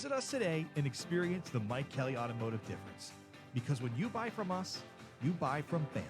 Visit us today and experience the Mike Kelly Automotive difference. Because when you buy from us, you buy from family.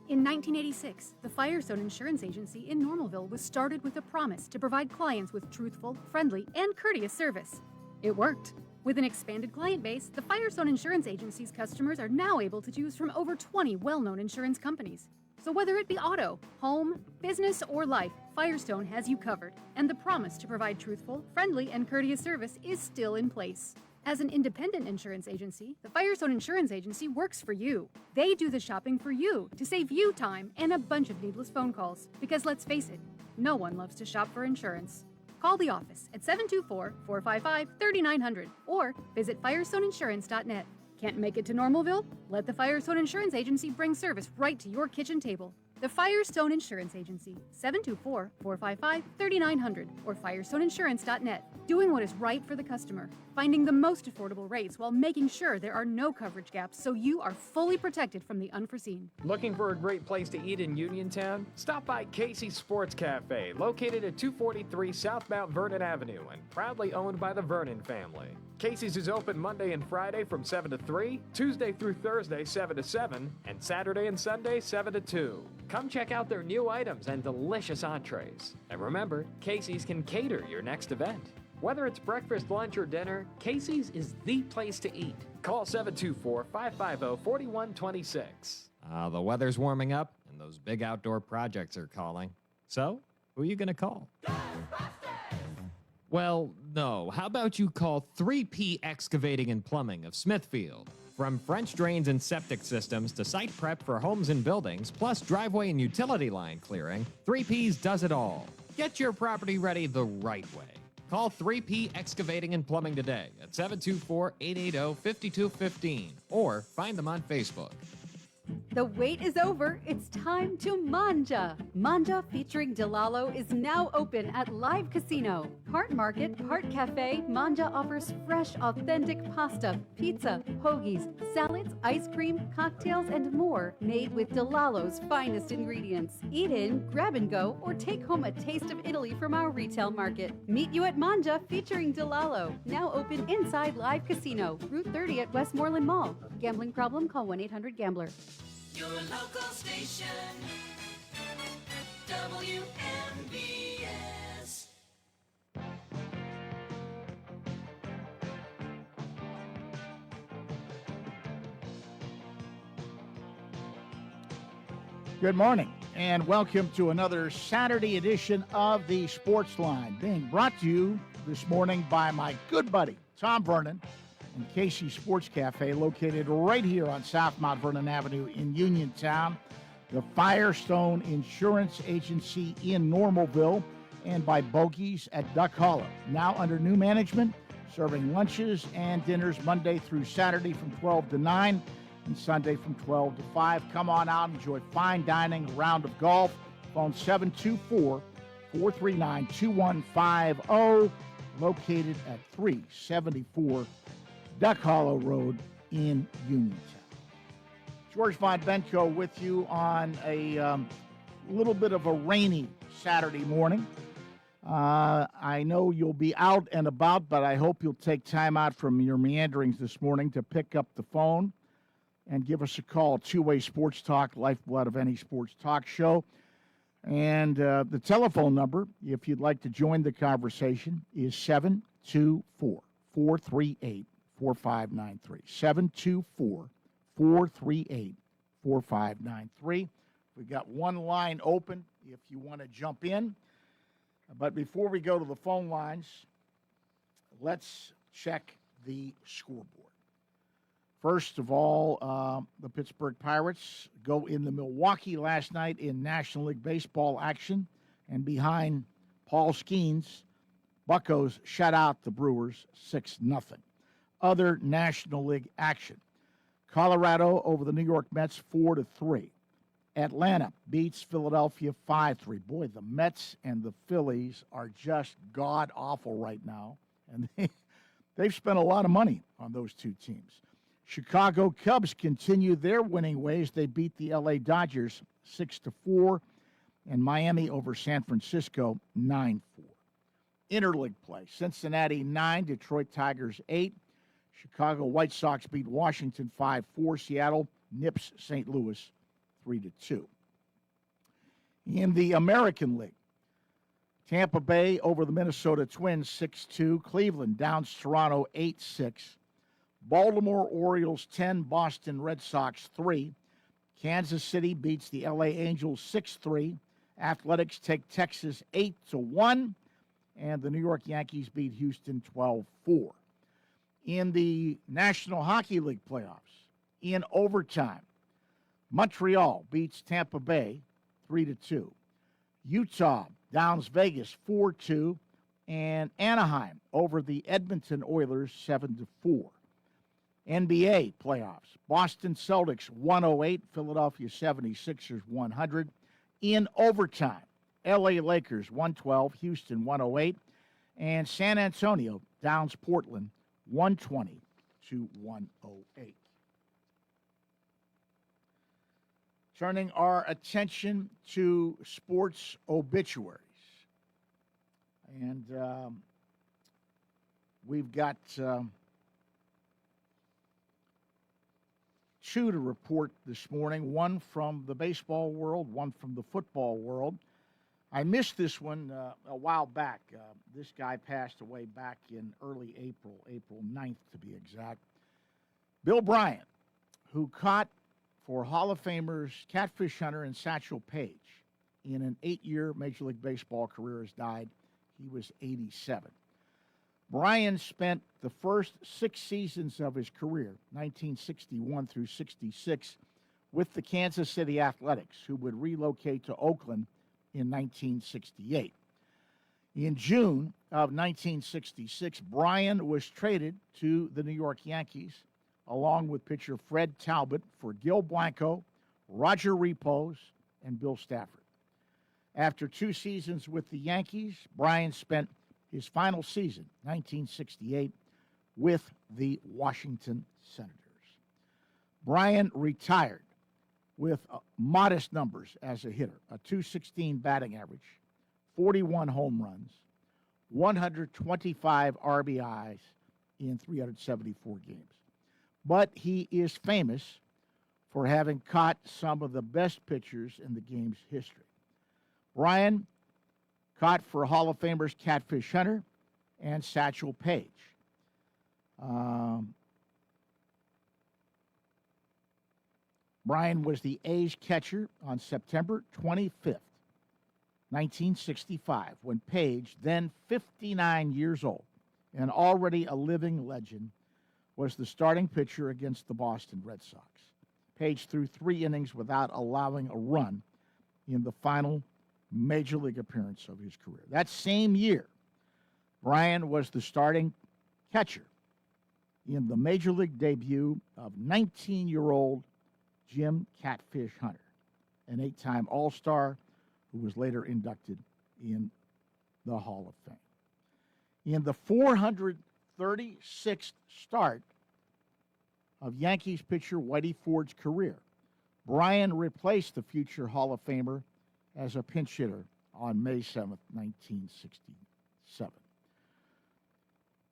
In 1986, the Firestone Insurance Agency in Normalville was started with a promise to provide clients with truthful, friendly, and courteous service. It worked. With an expanded client base, the Firestone Insurance Agency's customers are now able to choose from over 20 well-known insurance companies. So whether it be auto, home, business, or life, Firestone has you covered, and the promise to provide truthful, friendly, and courteous service is still in place. As an independent insurance agency, the Firestone Insurance Agency works for you. They do the shopping for you to save you time and a bunch of needless phone calls. Because let's face it, no one loves to shop for insurance. Call the office at 724-455-3900 or visit firestoneinsurance.net. Can't make it to Normalville? Let the Firestone Insurance Agency bring service right to your kitchen table. The Firestone Insurance Agency, 724-455-3900 or firestoneinsurance.net. Doing what is right for the customer, finding the most affordable rates while making sure there are no coverage gaps so you are fully protected from the unforeseen. Looking for a great place to eat in Uniontown? Stop by Casey's Sports Cafe, located at 243 South Mount Vernon Avenue and proudly owned by the Vernon family. Casey's is open Monday and Friday from 7 to 3, Tuesday through Thursday 7 to 7, and Saturday and Sunday 7 to 2. Come check out their new items and delicious entrees. And remember, Casey's can cater your next event. Whether it's breakfast, lunch, or dinner, Casey's is the place to eat. Call 724-550-4126. The weather's warming up, and those big outdoor projects are calling. So, who are you going to call? Well, no. How about you call 3P Excavating and Plumbing of Smithfield? From French drains and septic systems to site prep for homes and buildings, plus driveway and utility line clearing, 3P's does it all. Get your property ready the right way. Call 3P Excavating and Plumbing today at 724-880-5215 or find them on Facebook. The wait is over. It's time to manja. Manja featuring Delalo is now open at Live Casino. Part market, part cafe, Manja offers fresh, authentic pasta, pizza, hoagies, salads, ice cream, cocktails, and more made with Delalo's finest ingredients. Eat in, grab and go, or take home a taste of Italy from our retail market. Meet you at Manja featuring Delalo. Now open inside Live Casino, Route 30 at Westmoreland Mall. Gambling problem? Call 1-800-GAMBLER. Your local station, WMBS. Good morning, and welcome to another Saturday edition of the Sportsline, being brought to you this morning by my good buddy, Tom Vernon, and Casey's Sports Cafe, located right here on South Mount Vernon Avenue in Uniontown, the Firestone Insurance Agency in Normalville, and by Bogies at Duck Hollow. Now under new management, serving lunches and dinners Monday through Saturday from 12 to 9 and Sunday from 12 to 5. Come on out and enjoy fine dining, a round of golf. Phone 724-439-2150, located at 374 Duck Hollow Road in Uniontown. George Von Benko with you on a little bit of a rainy Saturday morning. I know you'll be out and about, but I hope you'll take time out from your meanderings this morning to pick up the phone and give us a call. Two-way sports talk, lifeblood of any sports talk show. And the telephone number, if you'd like to join the conversation, is 724-438-4593. 724-438-4593. We've got one line open if you want to jump in. But before we go to the phone lines, let's check the scoreboard. First of all, the Pittsburgh Pirates go into Milwaukee last night in National League Baseball action. And behind Paul Skeens, Buccos shut out the Brewers 6-0. Other National League action. Colorado over the New York Mets 4-3. Atlanta beats Philadelphia 5-3. Boy, the Mets and the Phillies are just god-awful right now. And they've spent a lot of money on those two teams. Chicago Cubs continue their winning ways. They beat the L.A. Dodgers 6-4. And Miami over San Francisco 9-4. interleague play. Cincinnati 9, Detroit Tigers 8. Chicago White Sox beat Washington 5-4. Seattle nips St. Louis 3-2. In the American League, Tampa Bay over the Minnesota Twins 6-2. Cleveland downs Toronto 8-6. Baltimore Orioles 10, Boston Red Sox 3. Kansas City beats the LA Angels 6-3. Athletics take Texas 8-1. And the New York Yankees beat Houston 12-4. In the National Hockey League playoffs, in overtime, Montreal beats Tampa Bay 3-2. Utah downs Vegas 4-2. And Anaheim over the Edmonton Oilers 7-4. NBA playoffs, Boston Celtics 108, Philadelphia 76ers 100. In overtime, LA Lakers 112, Houston 108, and San Antonio downs Portland 120 to 108. Turning our attention to sports obituaries. And we've got two to report this morning, one from the baseball world, one from the football world. I missed this one a while back. This guy passed away back in early April 9th to be exact. Bill Bryant, who caught for Hall of Famers Catfish Hunter and Satchel Paige in an 8-year Major League Baseball career, has died. He was 87. Brian spent the first 6 seasons of his career, 1961 through 66, with the Kansas City Athletics, who would relocate to Oakland in 1968. In June of 1966, Brian was traded to the New York Yankees, along with pitcher Fred Talbot, for Gil Blanco, Roger Repos, and Bill Stafford. After 2 seasons with the Yankees, Brian spent his final season, 1968, with the Washington Senators. Brian retired with modest numbers as a hitter, a .216 batting average, 41 home runs, 125 RBIs in 374 games. But he is famous for having caught some of the best pitchers in the game's history. Brian caught for Hall of Famers Catfish Hunter and Satchel Paige. Brian was the A's catcher on September 25th, 1965, when Paige, then 59 years old and already a living legend, was the starting pitcher against the Boston Red Sox. Paige threw 3 innings without allowing a run in the final Major League appearance of his career. That same year, Brian was the starting catcher in the Major League debut of 19-year-old Jim Catfish Hunter, an 8-time All-Star who was later inducted in the Hall of Fame. In the 436th start of Yankees pitcher Whitey Ford's career, Brian replaced the future Hall of Famer as a pinch hitter on May 7th, 1967.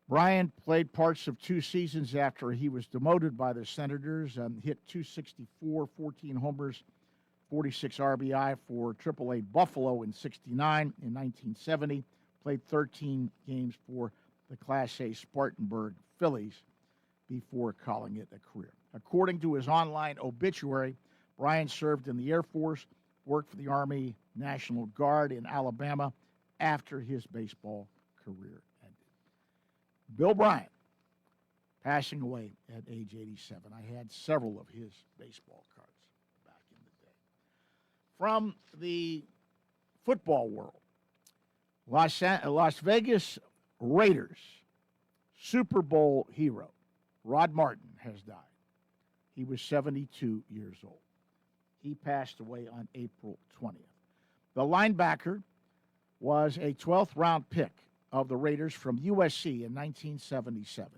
Brian played parts of 2 seasons after he was demoted by the Senators and hit .264, 14 homers, 46 RBI for AAA Buffalo in 69. In 1970, played 13 games for the Class A Spartanburg Phillies before calling it a career. According to his online obituary, Brian served in the Air Force, worked for the Army National Guard in Alabama after his baseball career ended. Bill Bryant, passing away at age 87. I had several of his baseball cards back in the day. From the football world, Las Vegas Raiders Super Bowl hero Rod Martin has died. He was 72 years old. He passed away on April 20th. The linebacker was a 12th round pick of the Raiders from USC in 1977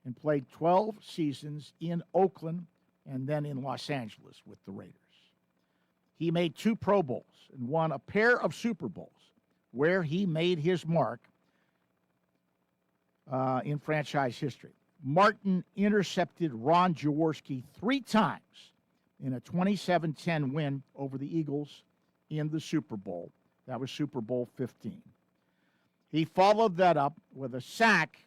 and played 12 seasons in Oakland and then in Los Angeles with the Raiders. He made 2 Pro Bowls and won a pair of Super Bowls where he made his mark in franchise history. Martin intercepted Ron Jaworski 3 times in a 27-10 win over the Eagles in the Super Bowl. That was Super Bowl 15. He followed that up with a sack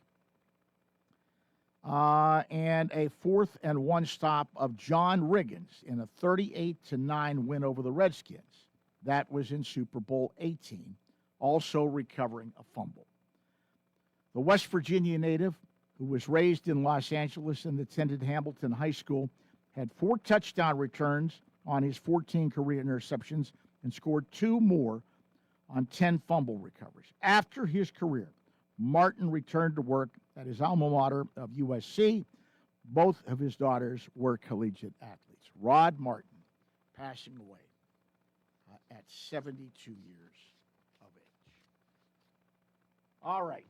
and a 4th and 1 stop of John Riggins in a 38-9 win over the Redskins. That was in Super Bowl 18, also recovering a fumble. The West Virginia native, who was raised in Los Angeles and attended Hamilton High School, had 4 touchdown returns on his 14 career interceptions and scored 2 more on 10 fumble recoveries. After his career, Martin returned to work at his alma mater of USC. Both of his daughters were collegiate athletes. Rod Martin passing away at 72 years of age. All right.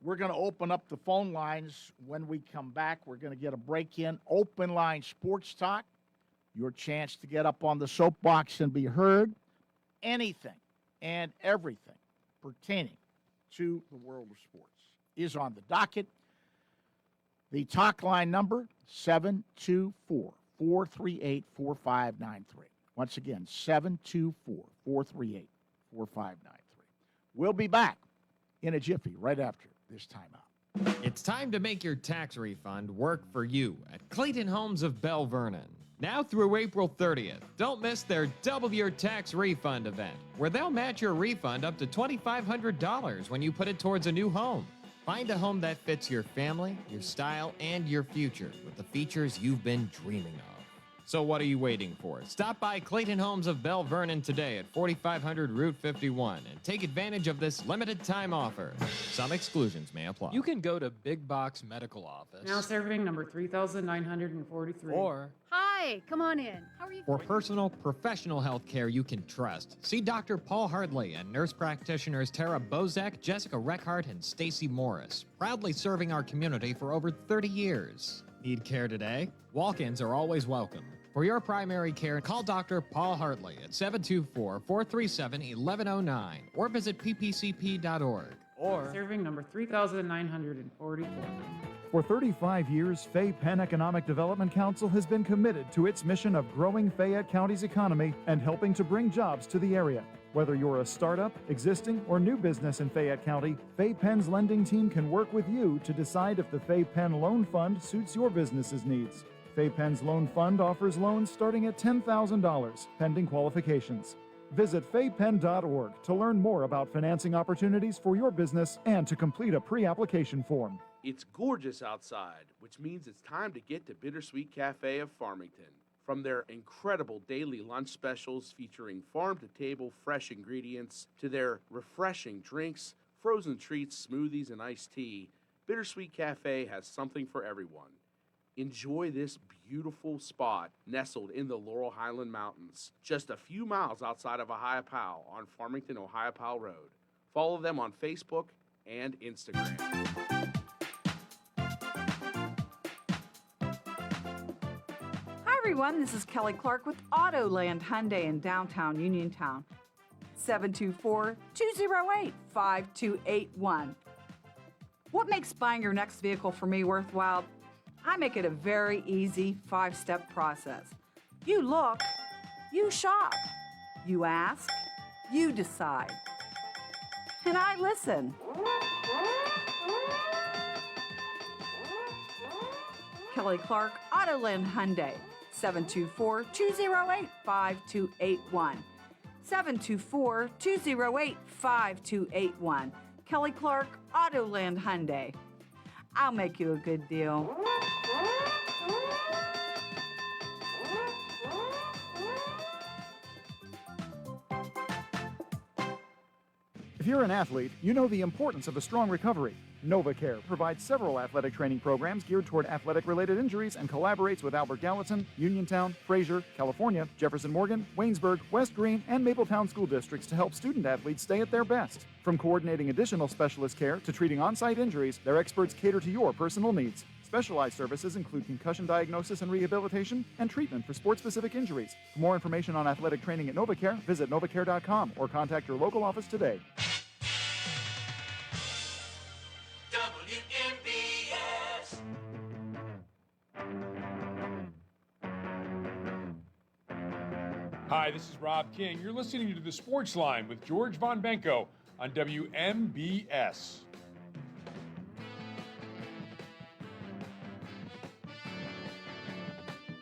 We're going to open up the phone lines when we come back. We're going to get a break in. Open line sports talk. Your chance to get up on the soapbox and be heard. Anything and everything pertaining to the world of sports is on the docket. The talk line number, 724-438-4593. Once again, 724-438-4593. We'll be back in a jiffy right after this timeout. It's time to make your tax refund work for you at Clayton Homes of Bell Vernon. Now through April 30th, don't miss their Double Your Tax Refund event, where they'll match your refund up to $2,500 when you put it towards a new home. Find a home that fits your family, your style, and your future with the features you've been dreaming of. So what are you waiting for? Stop by Clayton Homes of Bell Vernon today at 4500 Route 51 and take advantage of this limited time offer. Some exclusions may apply. You can go to Big Box Medical Office. Now serving number 3,943. Or Hi, come on in. How are you? For personal, professional health care you can trust, see Dr. Paul Hardley and nurse practitioners Tara Bozak, Jessica Reckhart, and Stacy Morris, proudly serving our community for over 30 years. Need care today? Walk-ins are always welcome. For your primary care, call Dr. Paul Hartley at 724-437-1109 or visit ppcp.org. or Serving number 3,944. For 35 years, Fay Penn Economic Development Council has been committed to its mission of growing Fayette County's economy and helping to bring jobs to the area. Whether you're a startup, existing, or new business in Fayette County, Fay Penn's lending team can work with you to decide if the Fay Penn Loan Fund suits your business's needs. Fay Penn's Loan Fund offers loans starting at $10,000, pending qualifications. Visit faypenn.org to learn more about financing opportunities for your business and to complete a pre-application form. It's gorgeous outside, which means it's time to get to Bittersweet Cafe of Farmington. From their incredible daily lunch specials featuring farm-to-table fresh ingredients to their refreshing drinks, frozen treats, smoothies, and iced tea, Bittersweet Cafe has something for everyone. Enjoy this beautiful spot nestled in the Laurel Highland Mountains, just a few miles outside of Ohiopyle on Farmington, Ohiopyle Road. Follow them on Facebook and Instagram. Hi everyone, this is Kelly Clark with Autoland Hyundai in downtown Uniontown. 724-208-5281. What makes buying your next vehicle for me worthwhile? I make it a very easy 5-step process. You look, you shop, you ask, you decide. And I listen. Kelly Clark, Autoland Hyundai, 724-208-5281. 724-208-5281. Kelly Clark, Autoland Hyundai. I'll make you a good deal. If you're an athlete, you know the importance of a strong recovery. NovaCare provides several athletic training programs geared toward athletic-related injuries and collaborates with Albert Gallatin, Uniontown, Fraser, California, Jefferson Morgan, Waynesburg, West Green, and Mapletown school districts to help student athletes stay at their best. From coordinating additional specialist care to treating on-site injuries, their experts cater to your personal needs. Specialized services include concussion diagnosis and rehabilitation and treatment for sport-specific injuries. For more information on athletic training at NovaCare, visit novacare.com or contact your local office today. WMBS. Hi, this is Rob King. You're listening to the Sportsline with George Von Benko on WMBS.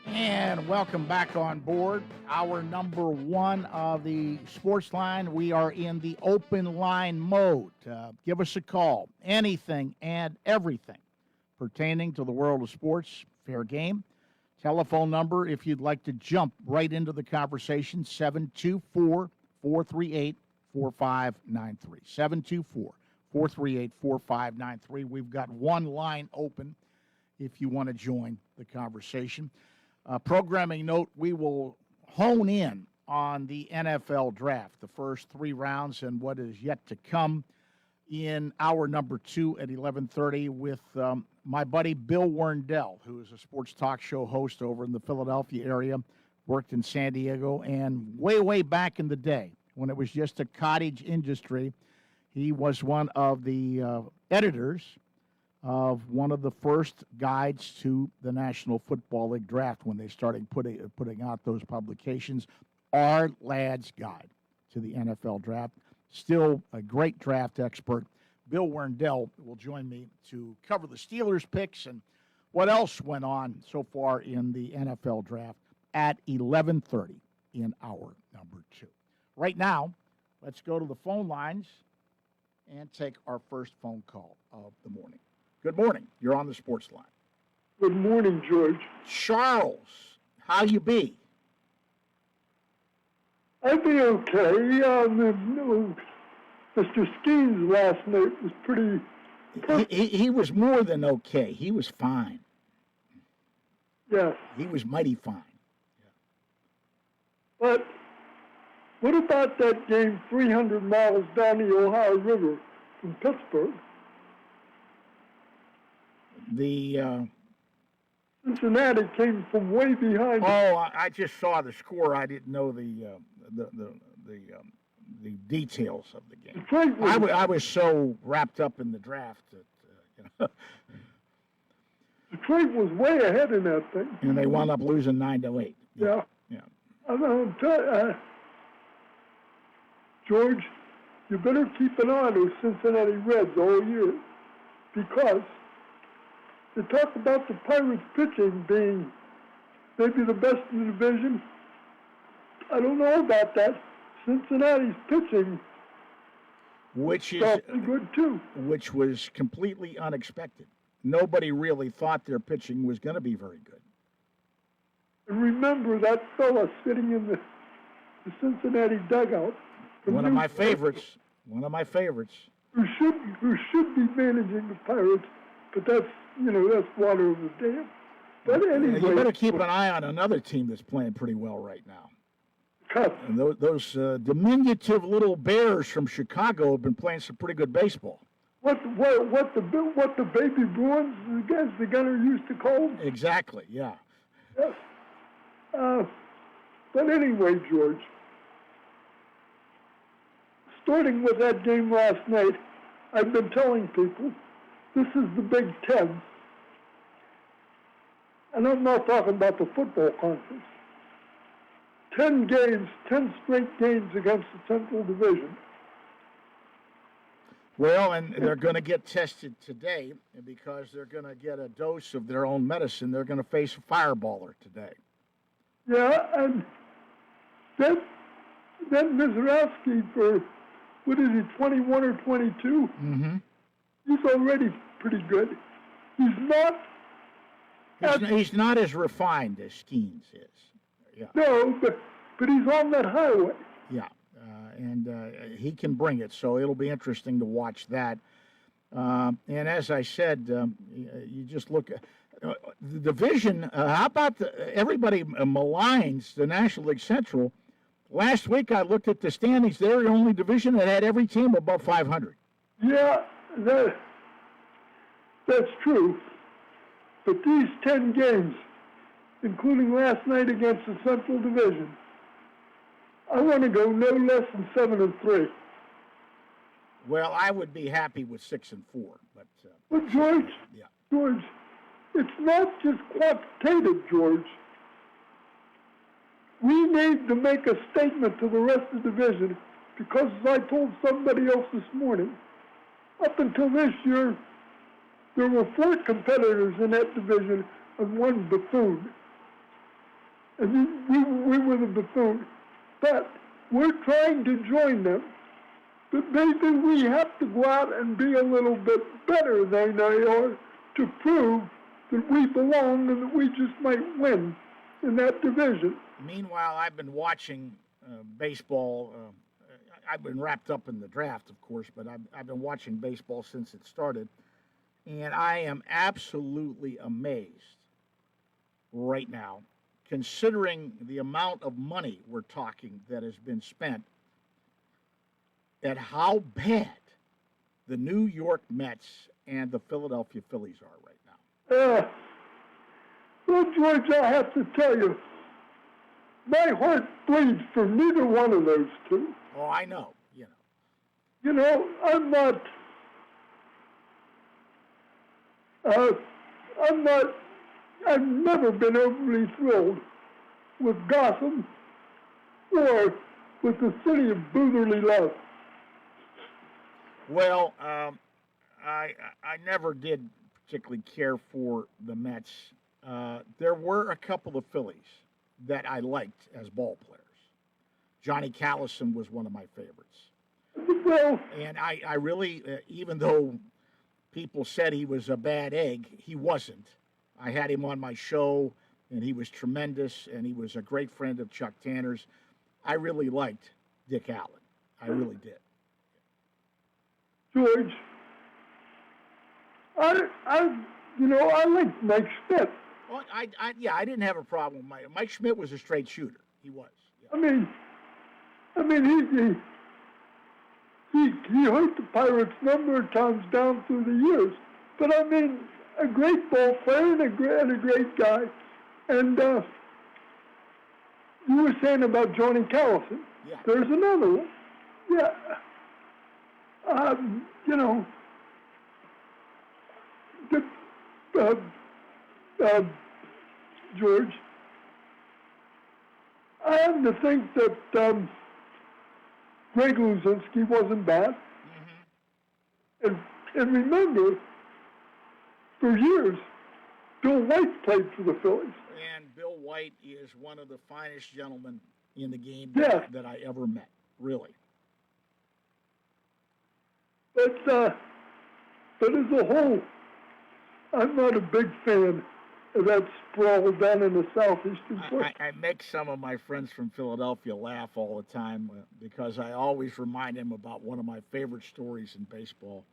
And welcome back on board. Hour number one of the Sports Line. We are in the open line mode. Give us a call. Anything and everything pertaining to the world of sports, fair game. Telephone number, if you'd like to jump right into the conversation, 724-438-4593. 724-438-4593. We've got one line open if you want to join the conversation. Programming note, we will hone in on the NFL draft, the first three rounds and what is yet to come in hour number two at 11:30 with my buddy Bill Werndell, who is a sports talk show host over in the Philadelphia area, worked in San Diego, and way back in the day when it was just a cottage industry, he was one of the editors of one of the first guides to the National Football League draft when they started putting out those publications. Our Lad's Guide to the NFL Draft. Still a great draft expert. Bill Werndell will join me to cover the Steelers picks and what else went on so far in the NFL Draft at 11:30 in hour number two. Right now, let's go to the phone lines and take our first phone call of the morning. Good morning. You're on the Sports Line. Good morning, George. Charles, how you be? I be okay. Mr. Skeens last night was pretty... He was more than okay. He was fine. Yes. He was mighty fine. But what about that game 300 miles down the Ohio River from Pittsburgh? The Cincinnati came from way behind. Oh, I just saw the score. I didn't know the details of the game. I was so wrapped up in the draft that Detroit was way ahead in that thing, and they wound up losing 9-8. Yeah. I'm telling you, George, you better keep an eye on those Cincinnati Reds all year, because they talk about the Pirates pitching being maybe the best in the division. I don't know about that. Cincinnati's pitching, which is good too. Which was completely unexpected. Nobody really thought their pitching was going to be very good. And remember that fella sitting in the Cincinnati dugout. One of my favorites. One of my favorites. Who should be managing the Pirates, but that's water over the dam. But anyway, you better keep an eye on another team that's playing pretty well right now. And those diminutive little Bears from Chicago have been playing some pretty good baseball. What the baby Bruins, as the gunner used to call them? Exactly. Yeah. Yes. But anyway, George, starting with that game last night, I've been telling people this is the Big Ten. And I'm not talking about the football conference. 10 games, 10 straight games against the Central Division. Well, and they're going to get tested today because they're going to get a dose of their own medicine. They're going to face a fireballer today. Yeah, and that Mizrowski for, 21 or 22? Mm-hmm. He's already pretty good. He's not as refined as Skeens is. Yeah. No, but he's on that highway. Yeah, and he can bring it, so it'll be interesting to watch that. And as I said, you just look at the division. How about everybody maligns the National League Central? Last week I looked at the standings. They're the only division that had every team above 500. Yeah, that's true. But these 10 games, including last night against the Central Division, I want to go no less than 7-3. Well, I would be happy with 6-4, but. But George, yeah. George, it's not just quantitative, George. We need to make a statement to the rest of the division because, as I told somebody else this morning, up until this year, there were 4 competitors in that division and 1 buffoon. And we were the buffoon. But we're trying to join them. But maybe we have to go out and be a little bit better than they are to prove that we belong and that we just might win in that division. Meanwhile, I've been watching baseball. I've been wrapped up in the draft, of course, but I've been watching baseball since it started. And I am absolutely amazed right now, considering the amount of money we're talking that has been spent, at how bad the New York Mets and the Philadelphia Phillies are right now. Well, George, I have to tell you, my heart bleeds for neither one of those two. Oh, I know, You know, I've never been overly thrilled with Gotham or with the city of brotherly love. Well, I never did particularly care for the Mets. There were a couple of Phillies that I liked as ball players. Johnny Callison was one of my favorites. Well, and I really, even though people said he was a bad egg, he wasn't. I had him on my show, and he was tremendous, and he was a great friend of Chuck Tanner's. I really liked Dick Allen. I really did. George, I like Mike Schmidt. Well, I didn't have a problem with Mike. Mike Schmidt was a straight shooter. He was. Yeah. I mean, he hurt the Pirates a number of times down through the years. But I mean, a great ball player and a great guy. And you were saying about Johnny Callison. Yeah. There's another one. Yeah. George, I have to think that Greg Luzinski wasn't bad. Mm-hmm. And remember, for years, Bill White played for the Phillies. And Bill White is one of the finest gentlemen in the game Yeah. that I ever met, really. But as a whole, I'm not a big fan of that sprawl down in the southeastern part. I make some of my friends from Philadelphia laugh all the time because I always remind them about one of my favorite stories in baseball.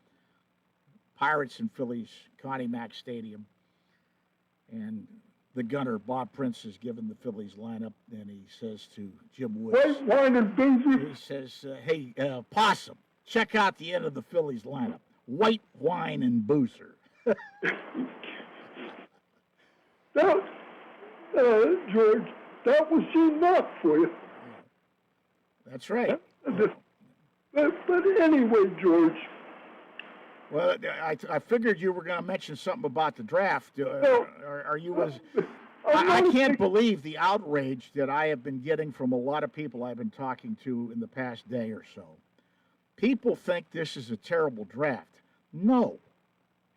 Pirates and Phillies, Connie Mack Stadium, and the gunner, Bob Prince, is given the Phillies lineup, and he says to Jim Woods, White wine and boozer. he says, hey, Possum, check out the end of the Phillies lineup. White wine and boozer. George, that was enough for you. That's right. But anyway, George. Well, I figured you were going to mention something about the draft. Are you as... I can't believe the outrage that I have been getting from a lot of people I've been talking to in the past day or so. People think this is a terrible draft. No,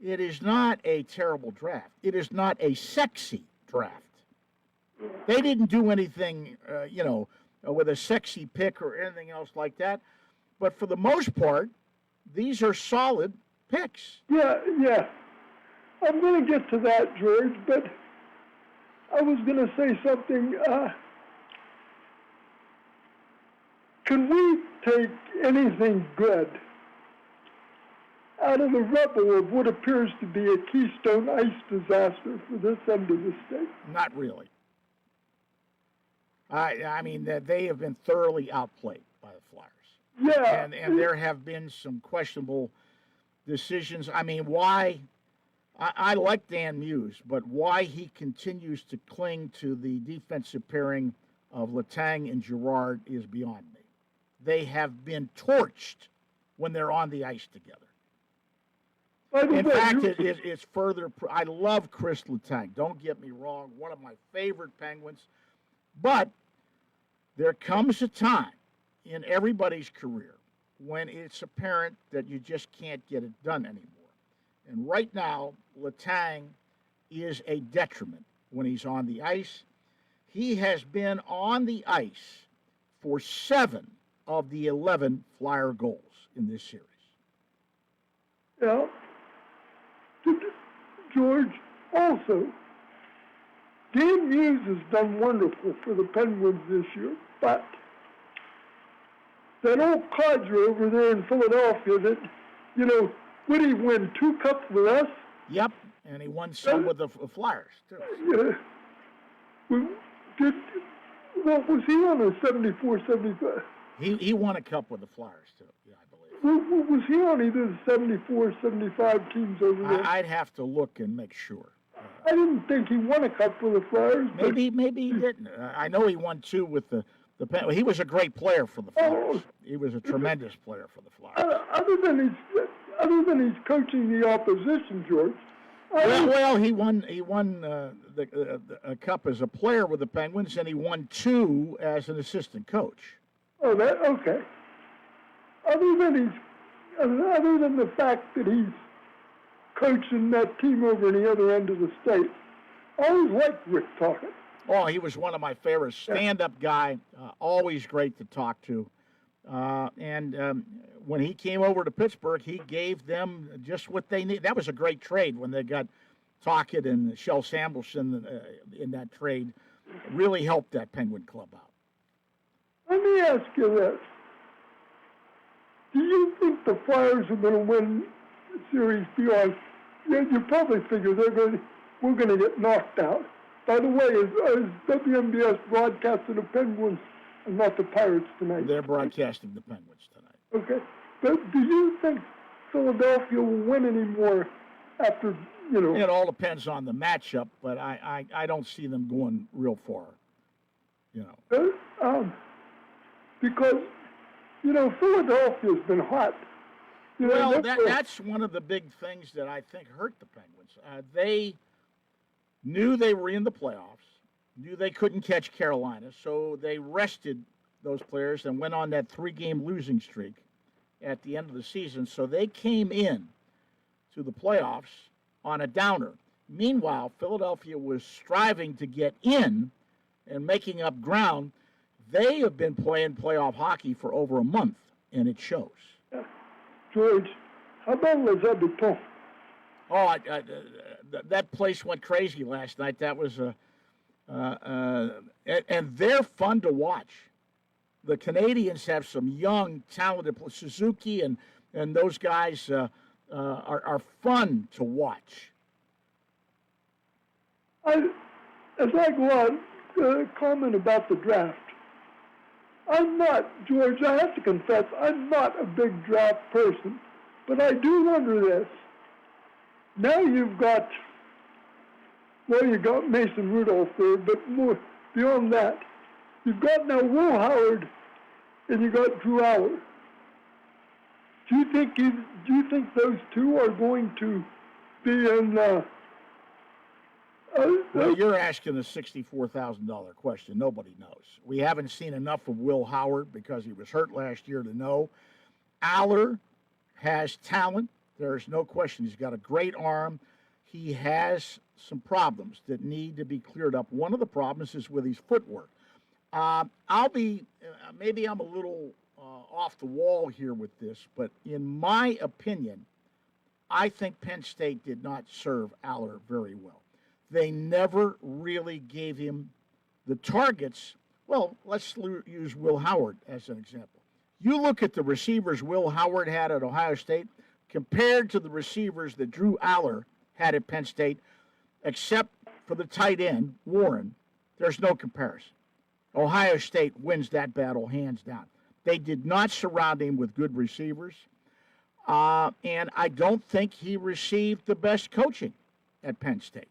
it is not a terrible draft. It is not a sexy draft. They didn't do anything, with a sexy pick or anything else like that. But for the most part, these are solid picks. Yeah. I'm going to get to that, George, but I was going to say something. Can we take anything good out of the rubble of what appears to be a Keystone ice disaster for this end of the state? Not really. I mean, they have been thoroughly outplayed by the Flyers. Yeah. And there have been some questionable decisions. I mean, why... I like Dan Muse, but why he continues to cling to the defensive pairing of Letang and Girard is beyond me. They have been torched when they're on the ice together. By the In way, fact, it's further. I love Chris Letang. Don't get me wrong, one of my favorite Penguins. But there comes a time in everybody's career when it's apparent that you just can't get it done anymore. And right now, Letang is a detriment when he's on the ice. He has been on the ice for 7 of the 11 Flyer goals in this series. Yeah. George, also, Dan Hughes has done wonderful for the Penguins this year, but that old codger over there in Philadelphia that, would he win 2 cups with us? Yep, and he won some with the Flyers, too. What was he on a 74, 75? He won a cup with the Flyers, too, yeah, I believe. Was he on either the 74, 75 teams over there? I'd have to look and make sure. I didn't think he won a cup with the Flyers. Maybe he didn't. I know he won 2 with the Penguins. He was a great player for the Flyers. He was a tremendous player for the Flyers. Other than he's coaching the opposition, George. Well, he won a cup as a player with the Penguins, and he won 2 as an assistant coach. Oh, okay. Other than the fact that he's coaching that team over in the other end of the state, I always liked Rick Tocchet. Oh, he was one of my favorites. Stand-up guy, always great to talk to. And when he came over to Pittsburgh, he gave them just what they need. That was a great trade when they got Tocchet and Shel Samuelson in that trade. It really helped that Penguin club out. Let me ask you this. Do you think the Flyers are going to win the series beyond? You probably figure we're going to get knocked out. By the way, is WMBS broadcasting the Penguins and not the Pirates tonight? They're broadcasting the Penguins tonight. Okay. But do you think Philadelphia will win any more after, It all depends on the matchup, but I don't see them going real far, Because, Philadelphia's been hot. That's one of the big things that I think hurt the Penguins. They knew they were in the playoffs, knew they couldn't catch Carolina, so they rested those players and went on that 3-game losing streak at the end of the season. So they came in to the playoffs on a downer. Meanwhile, Philadelphia was striving to get in and making up ground. They have been playing playoff hockey for over a month, and it shows. George, how about Les Habitants? Oh, that place went crazy last night. That was and they're fun to watch. The Canadians have some young, talented Suzuki and those guys are fun to watch. As I go on, comment about the draft. I'm not, George, I have to confess, I'm not a big draft person, but I do wonder this. Now you've got Mason Rudolph there, but more beyond that, you've got now Will Howard and you got Drew Aller. Do you think those two are going to be in? Well, you're asking a $64,000 question. Nobody knows. We haven't seen enough of Will Howard because he was hurt last year to know. Aller has talent. There's no question. He's got a great arm. He has some problems that need to be cleared up. One of the problems is with his footwork. Maybe I'm a little off the wall here with this, but in my opinion, I think Penn State did not serve Aller very well. They never really gave him the targets. Well, let's use Will Howard as an example. You look at the receivers Will Howard had at Ohio State compared to the receivers that Drew Aller had at Penn State, except for the tight end, Warren, there's no comparison. Ohio State wins that battle hands down. They did not surround him with good receivers, and I don't think he received the best coaching at Penn State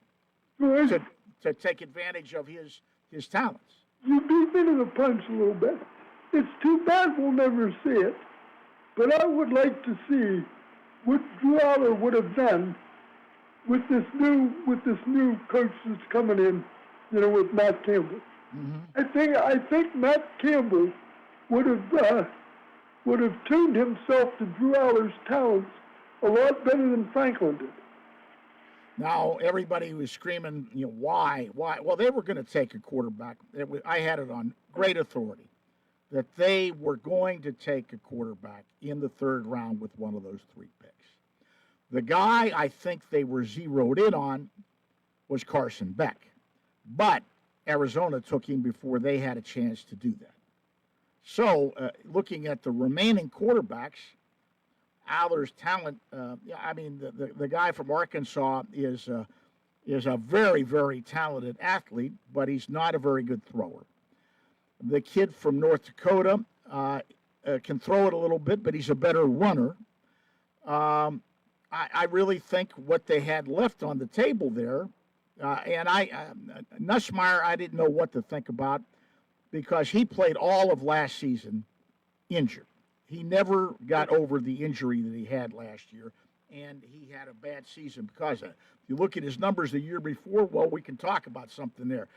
to take advantage of his talents. You beat me to the punch a little bit. It's too bad we'll never see it. but I would like to see what Drew Aller would have done with this new coach that's coming in, with Matt Campbell. Mm-hmm. I think Matt Campbell would have tuned himself to Drew Aller's talents a lot better than Franklin did. Now, everybody was screaming, why? Well, they were going to take a quarterback. I had it on great authority that they were going to take a quarterback in the third round with one of those 3 picks. The guy I think they were zeroed in on was Carson Beck. But Arizona took him before they had a chance to do that. So, looking at the remaining quarterbacks, Aller's talent, the guy from Arkansas is a very, very talented athlete, but he's not a very good thrower. The kid from North Dakota can throw it a little bit, but he's a better runner. I really think what they had left on the table there, Nussmeier, I didn't know what to think about because he played all of last season injured. He never got over the injury that he had last year, and he had a bad season because of it. If you look at his numbers the year before, well, we can talk about something there.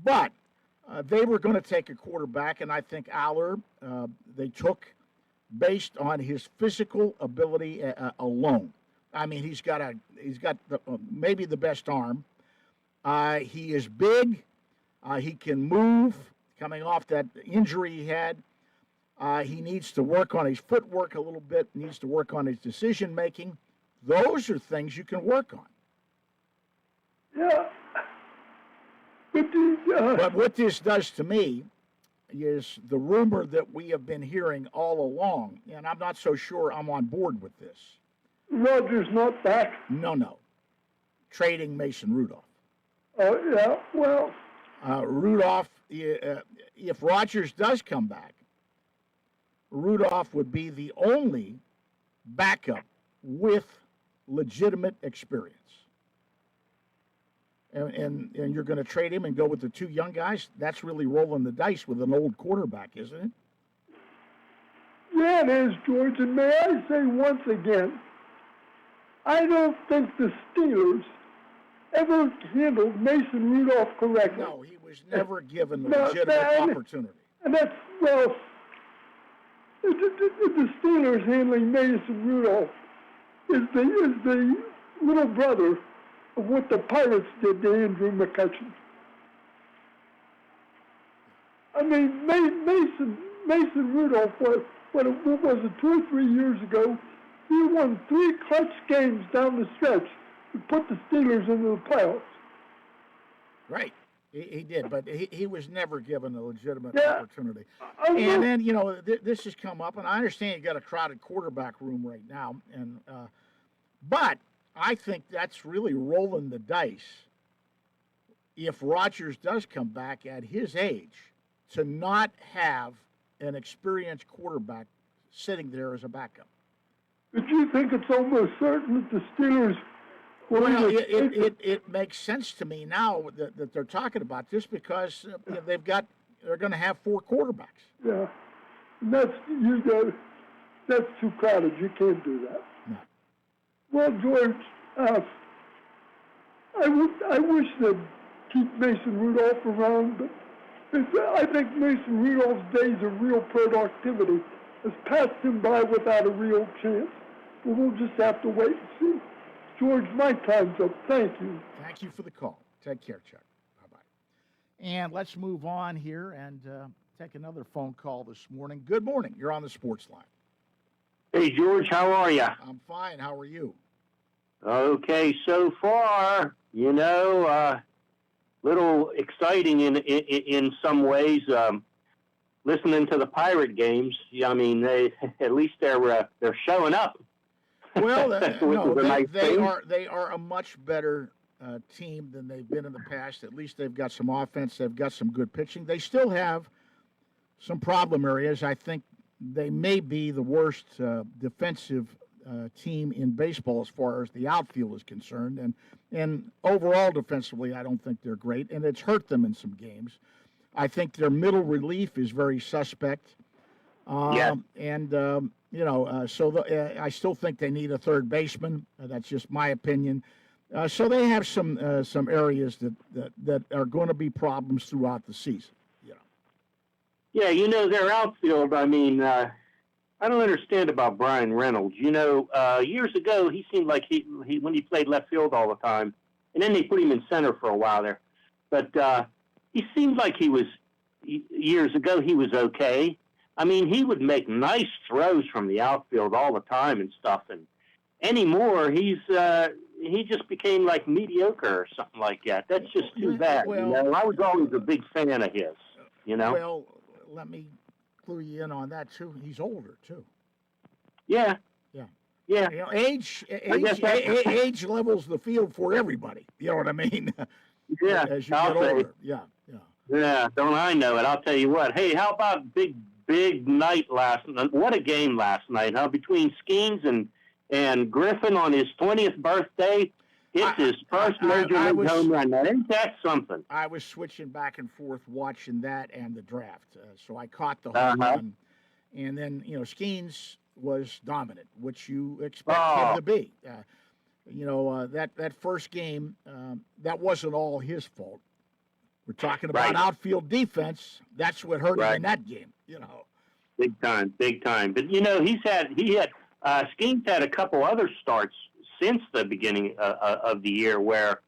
But they were going to take a quarterback, and I think Aller, they took based on his physical ability alone. I mean, he's got maybe the best arm. He is big. He can move. Coming off that injury he had, he needs to work on his footwork a little bit. Needs to work on his decision making. Those are things you can work on. Yeah. But what this does to me is the rumor that we have been hearing all along, and I'm not so sure I'm on board with this. Rodgers not back? No. Trading Mason Rudolph. Oh, yeah, well. Rudolph, if Rodgers does come back, Rudolph would be the only backup with legitimate experience. And you're going to trade him and go with the 2 young guys? That's really rolling the dice with an old quarterback, isn't it? Yeah, it is, George. And may I say once again, I don't think the Steelers ever handled Mason Rudolph correctly. No, he was never given the legitimate opportunity. And that's, well, the Steelers handling Mason Rudolph is the little brother of what the Pirates did to Andrew McCutcheon. I mean, Mason Rudolph, what was it, 2 or 3 years ago, he won 3 clutch games down the stretch to put the Steelers into the playoffs. Right. He did, but he was never given a legitimate opportunity. And then, this has come up, and I understand you got a crowded quarterback room right now, and but I think that's really rolling the dice if Rodgers does come back at his age to not have an experienced quarterback sitting there as a backup. But you think it's almost certain that the Steelers... Well, it makes sense to me now that they're talking about this because they're going to have 4 quarterbacks. Yeah, and that's too crowded. You can't do that. No. Well, George, I wish they'd keep Mason Rudolph around, but I think Mason Rudolph's days of real productivity has passed him by without a real chance. But we'll just have to wait and see. George, my time's up. Thank you. Thank you for the call. Take care, Chuck. Bye-bye. And let's move on here and take another phone call this morning. Good morning. You're on the Sportsline. Hey, George, how are you? I'm fine. How are you? Okay, so far, little exciting in some ways. Listening to the Pirate games, I mean, at least they're showing up. Well, they are a much better team than they've been in the past. At least they've got some offense. They've got some good pitching. They still have some problem areas. I think they may be the worst defensive team in baseball as far as the outfield is concerned. And overall defensively, I don't think they're great, and it's hurt them in some games. I think their middle relief is very suspect. Yes. And I still think they need a third baseman. That's just my opinion. So they have some areas that are going to be problems throughout the season. Yeah, their outfield, I mean, I don't understand about Brian Reynolds. Years ago, he seemed like he when he played left field all the time, and then they put him in center for a while there. But he seemed like years ago, he was okay. I mean, he would make nice throws from the outfield all the time and stuff. And anymore, he just became like mediocre or something like that. That's just too bad. Well, I was always a big fan of his. Well, let me clue you in on that too. He's older too. Yeah. Yeah. Yeah. Age levels the field for everybody. You know what I mean? Yeah. As you get older. Yeah. Yeah. Don't I know it? I'll tell you what. Hey, how about big night last night? What a game last night, huh? Between Skeens and Griffin on his 20th birthday. It's his first major league home run. Now, ain't that something? I was switching back and forth watching that and the draft. So I caught the home run. And then, Skeens was dominant, which you expect him to be. That first game, that wasn't all his fault. We're talking about outfield defense. That's what hurt him in that game, Big time. But, Skeens had a couple other starts since the beginning of the year where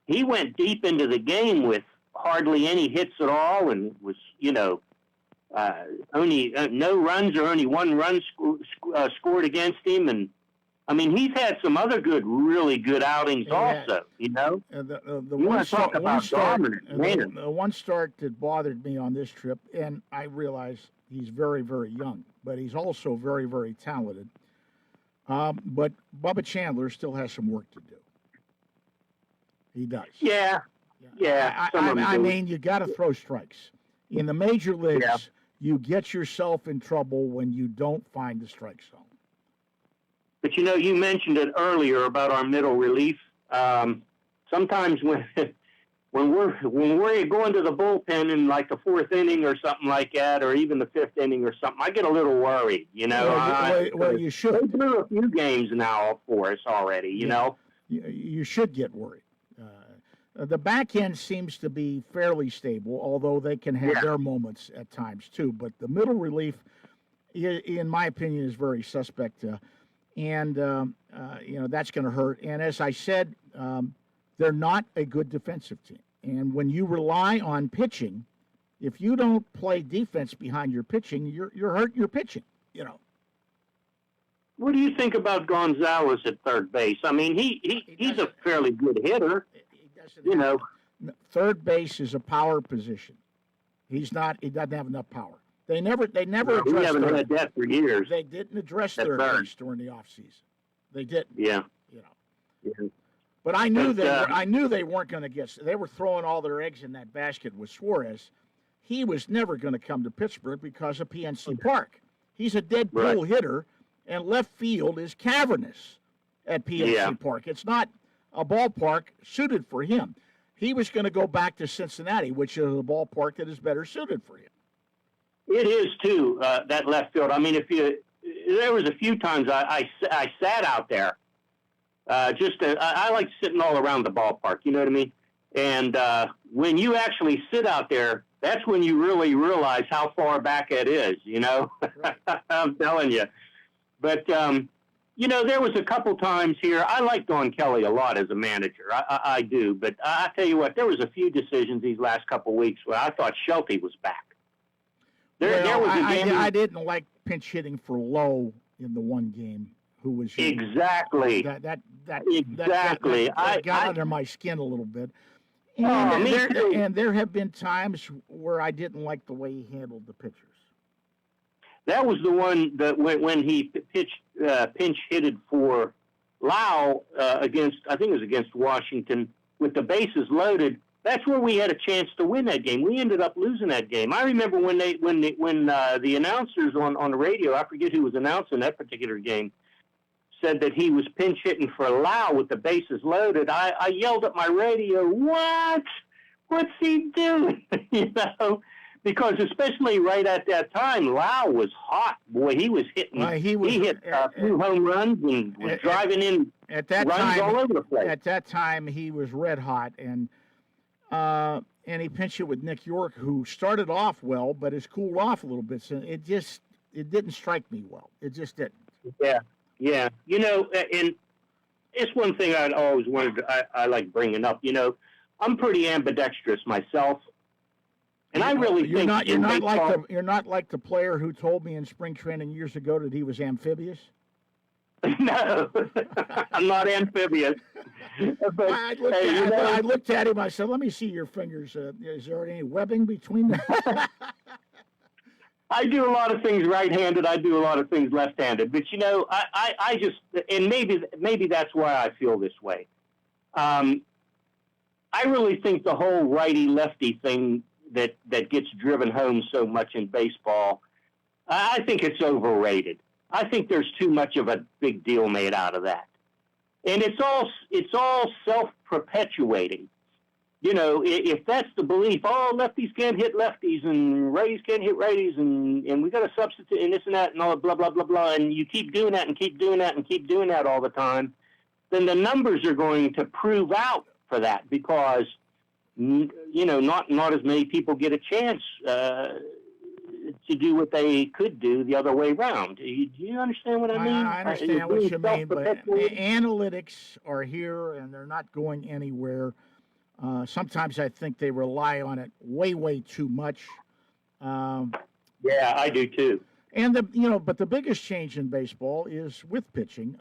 he went deep into the game with hardly any hits at all and was, only no runs or only one run scored against him. And, I mean, he's had some other really good outings also, The one start that bothered me on this trip, and I realize he's very, very young, but he's also very, very talented. But Bubba Chandler still has some work to do. He does. Yeah. I mean, you got to throw strikes. In the major leagues, you get yourself in trouble when you don't find the strike zone. But you mentioned it earlier about our middle relief. Sometimes when we're going to the bullpen in like the fourth inning or something like that, or even the fifth inning or something, I get a little worried. Well, you should. They threw a few games now for us already. You should get worried. The back end seems to be fairly stable, although they can have their moments at times too. But the middle relief, in my opinion, is very suspect. And that's going to hurt. And as I said, they're not a good defensive team. And when you rely on pitching, if you don't play defense behind your pitching, you're hurting your pitching, What do you think about Gonzalez at third base? I mean, he's a fairly good hitter. Third base is a power position. He doesn't have enough power. They never addressed we haven't had that for years. They didn't address third base during the offseason. They didn't. Yeah. But I knew they weren't going to get. They were throwing all their eggs in that basket with Suarez. He was never going to come to Pittsburgh because of PNC Park. He's a dead pull hitter, and left field is cavernous at PNC Park. It's not a ballpark suited for him. He was going to go back to Cincinnati, which is a ballpark that is better suited for him. It is too, that left field. I mean, there was a few times I sat out there. I like sitting all around the ballpark. You know what I mean? And when you actually sit out there, that's when you really realize how far back it is. Right. I'm telling you. But there was a couple times here. I like Don Kelly a lot as a manager. I do. But I tell you what, there was a few decisions these last couple weeks where I thought Shelty was back. There was a game. I didn't like pinch hitting for Lowe in the one game. Who was exactly that got under my skin a little bit. And there have been times where I didn't like the way he handled the pitchers. That was the one that when he pinch hitted for Lau against, I think it was against Washington, with the bases loaded. That's where we had a chance to win that game. We ended up losing that game. I remember when the announcers on the radio, I forget who was announcing that particular game, said that he was pinch hitting for Lau with the bases loaded. I yelled at my radio, "What? What's he doing?" because especially right at that time, Lau was hot. Boy, he was hitting. He hit a few home runs and was driving in at that runs time, all over the place. At that time, he was red hot, and he pinched it with Nick York, who started off well, but has cooled off a little bit. So it didn't strike me well. It just didn't. Yeah. You know, and it's one thing I'd always wanted. I like bringing up. You know, I'm pretty ambidextrous myself. And I really you're think you're not like the player who told me in spring training years ago that he was amphibious. No, I'm not amphibious. But, I looked at him. I said, "Let me see your fingers. Is there any webbing between them?" I do a lot of things right-handed. I do a lot of things left-handed. But you know, I just, and maybe that's why I feel this way. I really think the whole righty-lefty thing that gets driven home so much in baseball, I think it's overrated. I think there's too much of a big deal made out of that. And it's all self-perpetuating. You know, if that's the belief, lefties can't hit lefties and righties can't hit righties and we got to substitute and this and that and all blah, blah, blah, blah, and you keep doing that and keep doing that and keep doing that all the time, then the numbers are going to prove out for that because, you know, not as many people get a chance to do what they could do the other way around. Do you understand what I mean? I understand what you mean, but analytics are here and they're not going anywhere. Sometimes I think they rely on it way too much. Yeah, I do too. And but the biggest change in baseball is with pitching,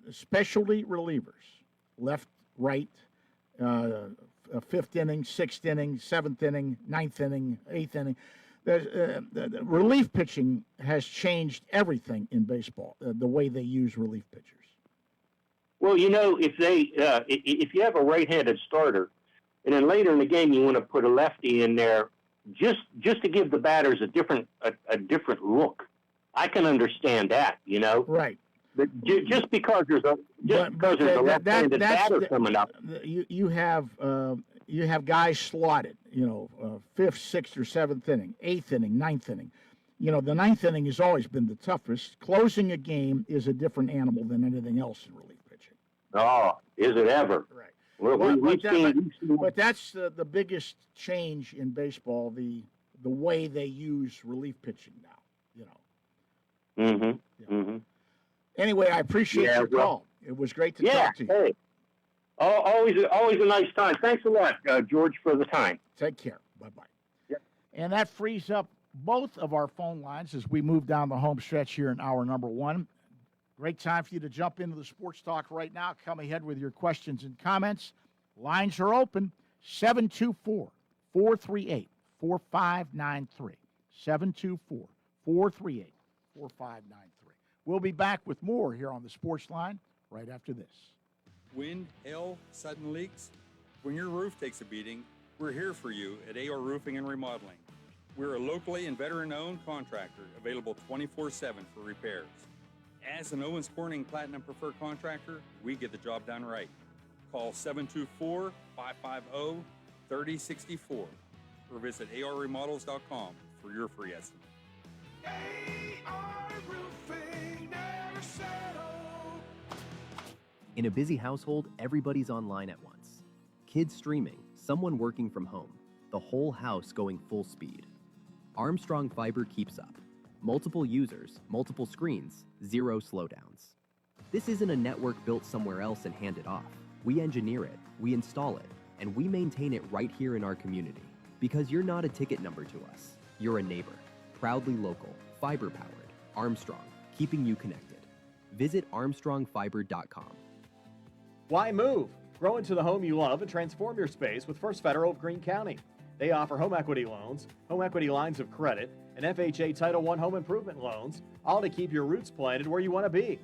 specialty relievers, left, right, fifth inning, sixth inning, seventh inning, ninth inning, eighth inning. The relief pitching has changed everything in baseball. The way they use relief pitchers. Well, you know, if you have a right-handed starter, and then later in the game you want to put a lefty in there, just to give the batters a different look, I can understand that. You know, right? But just because there's a left-handed batter coming up, you have guys slotted. You know, fifth, sixth, or seventh inning, eighth inning, ninth inning. You know, the ninth inning has always been the toughest. Closing a game is a different animal than anything else in relief pitching. Oh, is it ever? Right. Well, but that's the biggest change in baseball, the way they use relief pitching now, you know. Mm-hmm. Mm-hmm. Anyway, I appreciate your call. It was great to talk to you. Hey. Always a nice time. Thanks a lot, George, for the time. Take care. Bye-bye. Yep. And that frees up both of our phone lines as we move down the home stretch here in hour number one. Great time for you to jump into the Sports Talk right now. Come ahead with your questions and comments. Lines are open, 724-438-4593. 724-438-4593. We'll be back with more here on the Sports Line right after this. Wind, hail, sudden leaks. When your roof takes a beating, we're here for you at AR Roofing and Remodeling. We're a locally and veteran-owned contractor available 24/7 for repairs. As an Owens Corning Platinum Preferred Contractor, we get the job done right. Call 724-550-3064 or visit arremodels.com for your free estimate. AR Roofing, never settle. In a busy household, everybody's online at once. Kids streaming, someone working from home, the whole house going full speed. Armstrong Fiber keeps up. Multiple users, multiple screens, zero slowdowns. This isn't a network built somewhere else and handed off. We engineer it, we install it, and we maintain it right here in our community. Because you're not a ticket number to us. You're a neighbor. Proudly local, fiber-powered. Armstrong, keeping you connected. Visit armstrongfiber.com. Why move? Grow into the home you love and transform your space with First Federal of Greene County. They offer home equity loans, home equity lines of credit, and FHA Title I home improvement loans, all to keep your roots planted where you want to be.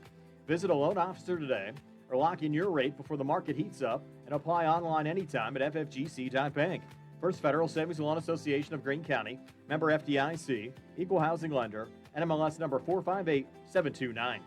Visit a loan officer today or lock in your rate before the market heats up and apply online anytime at ffgc.bank. First Federal Savings and Loan Association of Greene County, member FDIC, equal housing lender, NMLS number 458729.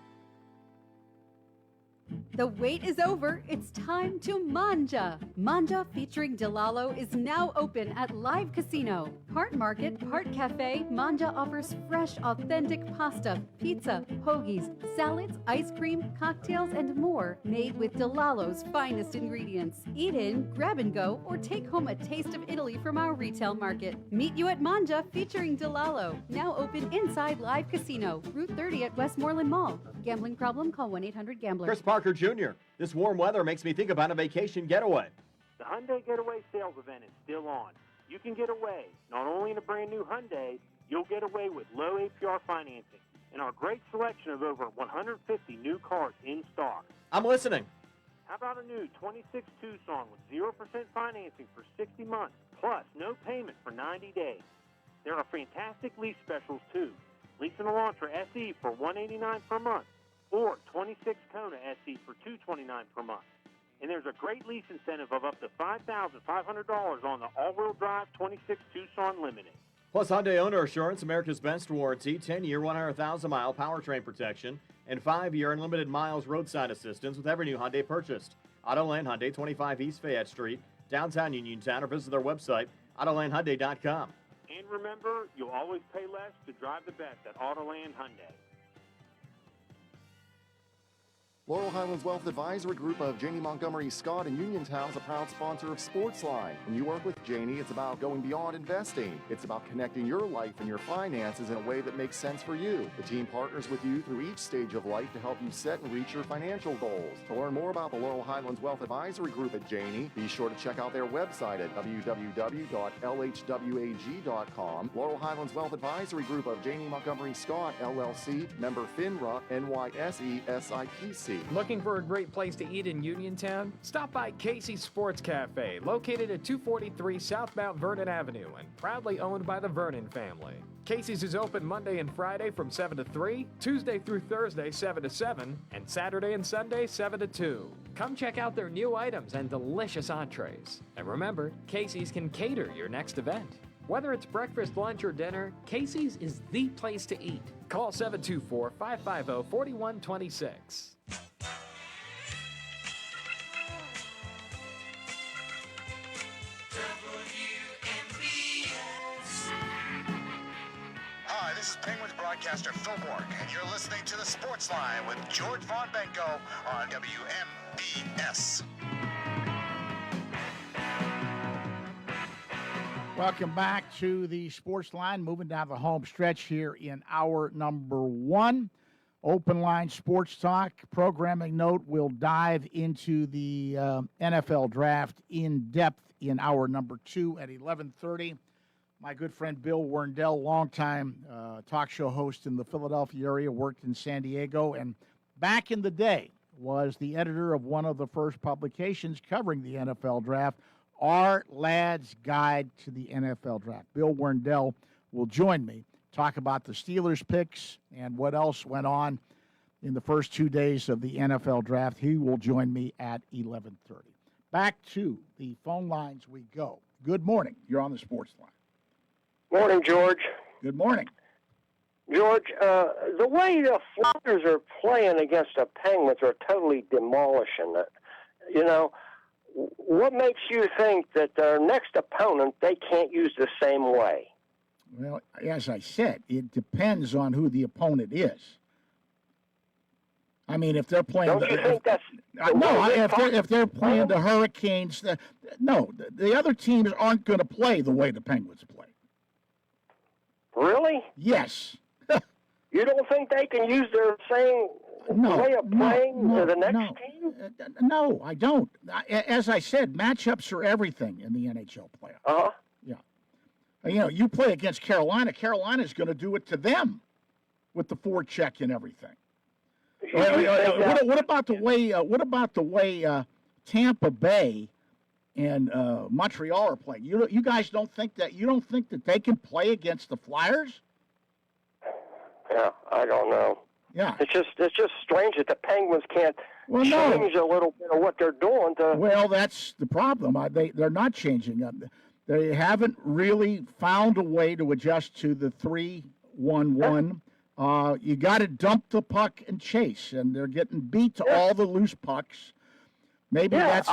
The wait is over. It's time to manja. Manja featuring Delalo is now open at Live Casino. Part market, part cafe, Manja offers fresh, authentic pasta, pizza, hoagies, salads, ice cream, cocktails, and more made with Delalo's finest ingredients. Eat in, grab and go, or take home a taste of Italy from our retail market. Meet you at Manja featuring Delalo. Now open inside Live Casino, Route 30 at Westmoreland Mall. Gambling problem? Call 1-800-GAMBLER. Chris Parker Jr. This warm weather makes me think about a vacation getaway. The Hyundai Getaway Sales Event is still on. You can get away not only in a brand new Hyundai, you'll get away with low APR financing and our great selection of over 150 new cars in stock. I'm listening. How about a new 26 Tucson with 0% financing for 60 months, plus no payment for 90 days? There are fantastic lease specials too. Lease an Elantra SE for $189 per month, or 26 Kona SE for $229 per month. And there's a great lease incentive of up to $5,500 on the all-wheel drive 26 Tucson Limited. Plus Hyundai Owner Assurance, America's Best Warranty, 10-year, 100,000-mile powertrain protection, and 5-year unlimited miles roadside assistance with every new Hyundai purchased. Autoland Hyundai, 25 East Fayette Street, downtown Uniontown, or visit their website, autolandhyundai.com. And remember, you'll always pay less to drive the best at Autoland Hyundai. Laurel Highlands Wealth Advisory Group of Janie Montgomery Scott in Uniontown is a proud sponsor of Sportsline. When you work with Janie, it's about going beyond investing. It's about connecting your life and your finances in a way that makes sense for you. The team partners with you through each stage of life to help you set and reach your financial goals. To learn more about the Laurel Highlands Wealth Advisory Group at Janie, be sure to check out their website at www.lhwag.com. Laurel Highlands Wealth Advisory Group of Janie Montgomery Scott, LLC, member FINRA, NYSE, SIPC. Looking for a great place to eat in Uniontown? Stop by Casey's Sports Cafe, located at 243 South Mount Vernon Avenue and proudly owned by the Vernon family. Casey's is open Monday and Friday from 7 to 3, Tuesday through Thursday 7 to 7, and Saturday and Sunday 7 to 2. Come check out their new items and delicious entrees. And remember, Casey's can cater your next event. Whether it's breakfast, lunch, or dinner, Casey's is the place to eat. Call 724-550-4126. Hi, this is Penguins broadcaster Phil Bork, and you're listening to the Sportsline with George Von Benko on WMBS. Welcome back to the Sportsline. Moving down the home stretch here in hour number 1. Open line sports talk. Programming note, we'll dive into the NFL draft in depth in hour number 2 at 11:30. My good friend Bill Werndell, longtime talk show host in the Philadelphia area, worked in San Diego, and back in the day was the editor of one of the first publications covering the NFL draft, Our Lad's Guide to the NFL Draft. Bill Werndell will join me, talk about the Steelers picks and what else went on in the first 2 days of the NFL Draft. He will join me at 11:30. Back to the phone lines we go. Good morning. You're on the Sports Line. Morning, George. Good morning. George, the way the Flyers are playing against the Penguins are totally demolishing it. You know, what makes you think that their next opponent they can't use the same way? Well, as I said, it depends on who the opponent is. I mean, if they're playing, Don't you think that's if they're playing the Hurricanes, the other teams aren't going to play the way the Penguins play. Really? Yes. You don't think they can use their same way of playing to the next team? No, I don't. As I said, matchups are everything in the NHL playoffs. Uh-huh. Yeah. You know, you play against Carolina. Carolina's going to do it to them with the forecheck and everything. What about the way Tampa Bay and Montreal are playing? You guys don't think that they can play against the Flyers? Yeah, I don't know. Yeah, it's just strange that the Penguins can't change a little bit of what they're doing. Well, that's the problem. They're not changing them. They haven't really found a way to adjust to the 3-1-1. You got to dump the puck and chase, and they're getting beat to all the loose pucks. Maybe that's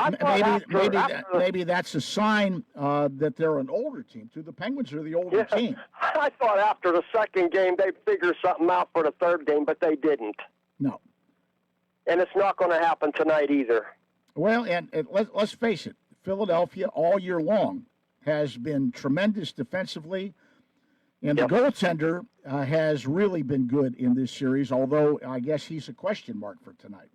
maybe that's a sign that they're an older team too. The Penguins are the older team. I thought after the second game they'd figure something out for the third game, but they didn't. No. And it's not going to happen tonight either. Well, and let's face it, Philadelphia all year long has been tremendous defensively, and the goaltender has really been good in this series, although I guess he's a question mark for tonight.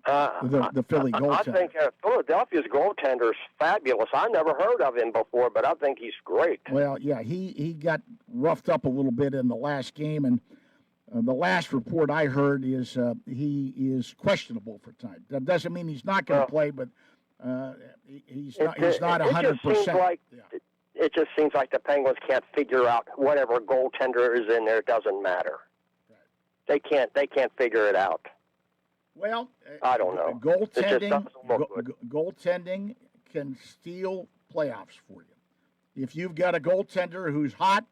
The Philly goaltender. I think Philadelphia's goaltender is fabulous. I never heard of him before, but I think he's great. Well, yeah, he got roughed up a little bit in the last game, and the last report I heard is he is questionable for tonight. That doesn't mean he's not going to play, but he's not 100%. It just seems like the Penguins can't figure out whatever goaltender is in there. It doesn't matter. Right. They can't figure it out. Well, I don't know. Goaltending can steal playoffs for you. If you've got a goaltender who's hot,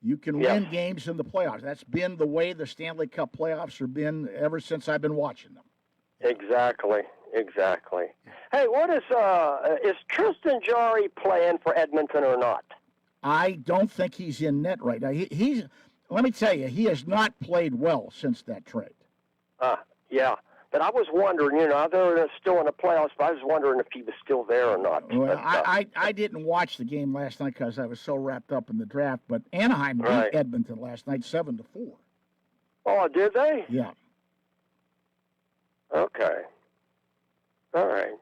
you can win games in the playoffs. That's been the way the Stanley Cup playoffs have been ever since I've been watching them. Exactly. Hey, what is Tristan Jarry playing for Edmonton or not? I don't think he's in net right now. He's. Let me tell you, he has not played well since that trade. Yeah, but I was wondering, they're still in the playoffs, but I was wondering if he was still there or not. Well, I didn't watch the game last night because I was so wrapped up in the draft, but Anaheim beat Edmonton last night 7-4. Oh, did they? Yeah. Okay. All right.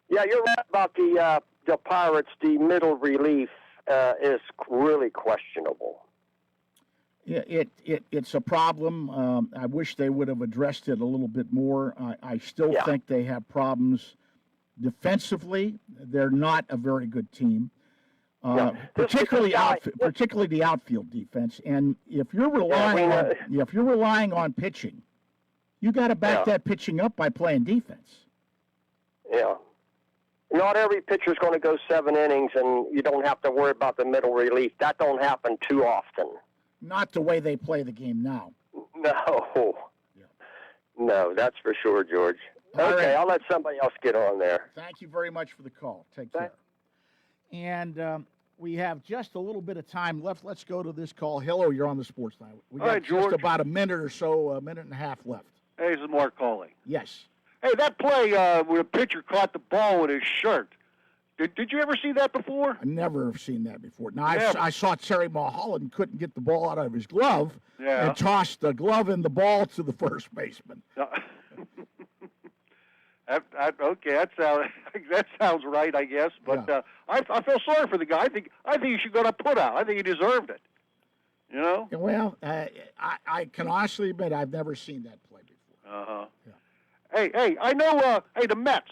Yeah, you're right about the Pirates. The middle relief is really questionable. Yeah, it's a problem. I wish they would have addressed it a little bit more. I still think they have problems defensively. They're not a very good team, particularly the outfield defense. And if you're relying on pitching, you got to back that pitching up by playing defense. Yeah. Not every pitcher's going to go 7 innings, and you don't have to worry about the middle relief. That don't happen too often. Not the way they play the game now. No. No, that's for sure, George. Okay, I'll let somebody else get on there. Thank you very much for the call. Take care. And we have just a little bit of time left. Let's go to this call. Hello, you're on the Sportsline. We got just about a minute or so, a minute and a half left. Hey, this is Mark calling. Yes. Hey, that play where a pitcher caught the ball with his shirt. Did you ever see that before? I never have seen that before. Now, I saw Terry Mulholland couldn't get the ball out of his glove and tossed the glove and the ball to the first baseman. Okay, that sounds right, I guess. But I feel sorry for the guy. I think he should go to put out. I think he deserved it. You know? Well, I can honestly admit I've never seen that play before. Uh-huh. Yeah. Hey, I know. The Mets.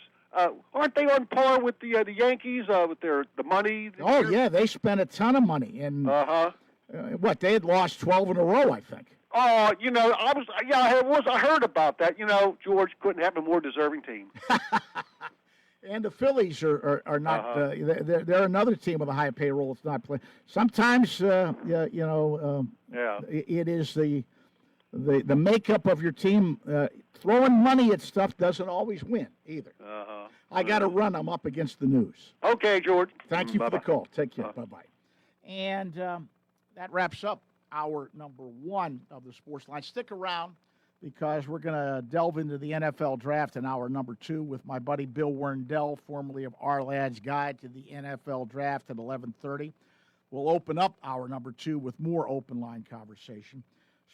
Aren't they on par with the Yankees with the money? Oh yeah, they spent a ton of money, and what they had lost 12 in a row, I think. Oh, I heard about that. George couldn't have a more deserving team. And the Phillies are not. They're another team with a high payroll. It's not playing. Sometimes it is the makeup of your team. Throwing money at stuff doesn't always win either. I got to run. I'm up against the news. Okay, George. Thank you for the call. Take care. Bye-bye. And that wraps up hour number 1 of the Sports Line. Stick around because we're going to delve into the NFL draft in hour number 2 with my buddy Bill Werndell, formerly of Our Lad's Guide to the NFL Draft at 11:30. We'll open up hour number 2 with more open line conversation.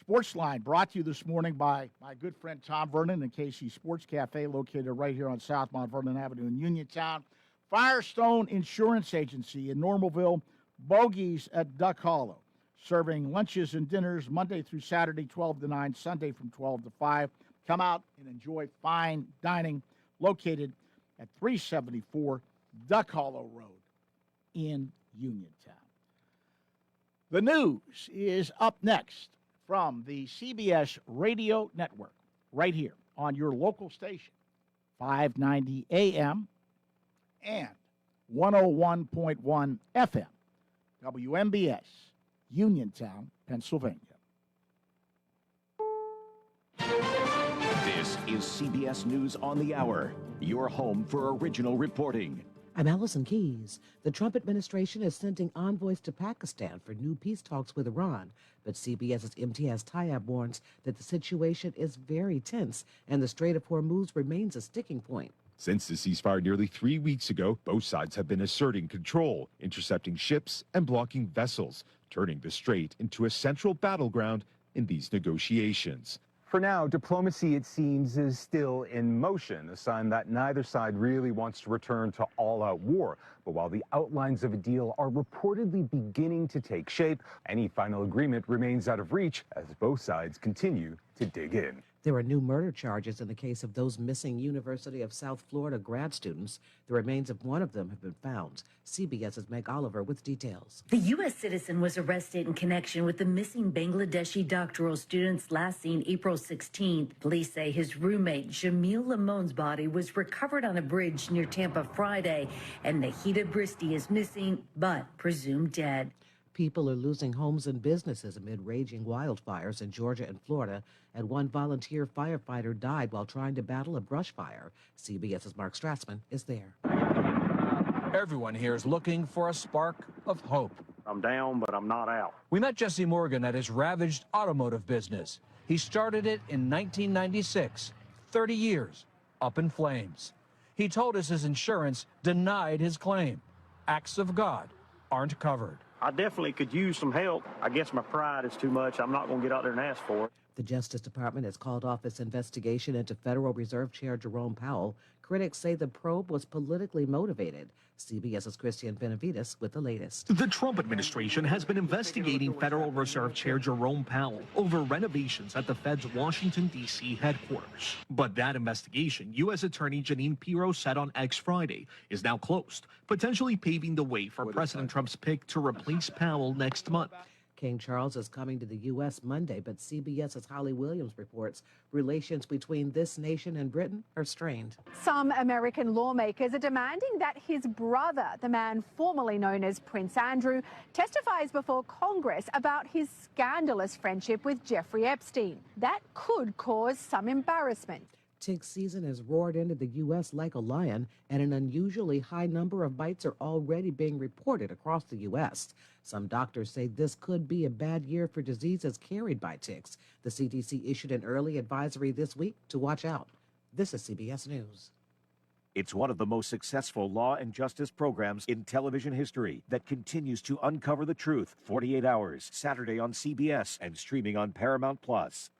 Sportsline brought to you this morning by my good friend Tom Vernon and KC Sports Cafe, located right here on South Mount Vernon Avenue in Uniontown. Firestone Insurance Agency in Normalville, Bogies at Duck Hollow, serving lunches and dinners Monday through Saturday, 12 to 9, Sunday from 12 to 5. Come out and enjoy fine dining, located at 374 Duck Hollow Road in Uniontown. The news is up next from the CBS Radio Network, right here on your local station, 590 AM and 101.1 FM, WMBS, Uniontown, Pennsylvania. Pennsylvania. This is CBS News on the Hour, your home for original reporting. I'm Allison Keyes. The Trump administration is sending envoys to Pakistan for new peace talks with Iran, but CBS's Imtiaz Tyab warns that the situation is very tense and the Strait of Hormuz remains a sticking point. Since the ceasefire nearly 3 weeks ago, both sides have been asserting control, intercepting ships and blocking vessels, turning the strait into a central battleground in these negotiations. For now, diplomacy, it seems, is still in motion, a sign that neither side really wants to return to all-out war. But while the outlines of a deal are reportedly beginning to take shape, any final agreement remains out of reach as both sides continue to dig in. There are new murder charges in the case of those missing University of South Florida grad students. The remains of one of them have been found. CBS's Meg Oliver with details. The U.S. citizen was arrested in connection with the missing Bangladeshi doctoral students last seen April 16th. Police say his roommate, Jamil Lamon's body was recovered on a bridge near Tampa Friday, and Nahida Bristi is missing, but presumed dead. People are losing homes and businesses amid raging wildfires in Georgia and Florida, and one volunteer firefighter died while trying to battle a brush fire. CBS's Mark Strassman is there. Everyone here is looking for a spark of hope. I'm down, but I'm not out. We met Jesse Morgan at his ravaged automotive business. He started it in 1996, 30 years, up in flames. He told us his insurance denied his claim. Acts of God aren't covered. I definitely could use some help. I guess my pride is too much. I'm not going to get out there and ask for it. The Justice Department has called off its investigation into Federal Reserve Chair Jerome Powell. Critics say the probe was politically motivated. CBS's Christian Benavides with the latest. The Trump administration has been investigating Federal Reserve Chair Jerome Powell over renovations at the Fed's Washington, D.C. headquarters. But that investigation, U.S. Attorney Jeanine Pirro said on X Friday, is now closed, potentially paving the way for President Trump's pick to replace Powell next month. King Charles is coming to the U.S. Monday, but CBS's Holly Williams reports relations between this nation and Britain are strained. Some American lawmakers are demanding that his brother, the man formerly known as Prince Andrew, testifies before Congress about his scandalous friendship with Jeffrey Epstein. That could cause some embarrassment. Tick season has roared into the U.S. like a lion, and an unusually high number of bites are already being reported across the U.S. Some doctors say this could be a bad year for diseases carried by ticks. The CDC issued an early advisory this week to watch out. This is CBS News. It's one of the most successful law and justice programs in television history that continues to uncover the truth. 48 Hours, Saturday on CBS and streaming on Paramount+.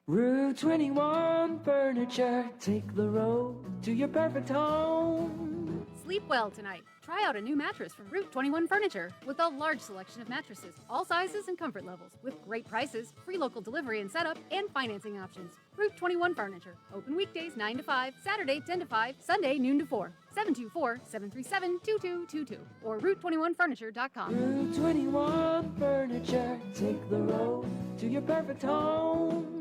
Route 21 Furniture, take the road to your perfect home. Sleep well tonight. Try out a new mattress from Route 21 Furniture with a large selection of mattresses, all sizes and comfort levels, with great prices, free local delivery and setup, and financing options. Route 21 Furniture. Open weekdays 9 to 5, Saturday 10 to 5, Sunday noon to 4. 724-737-2222 or Route21Furniture.com. Route 21 Furniture, take the road to your perfect home.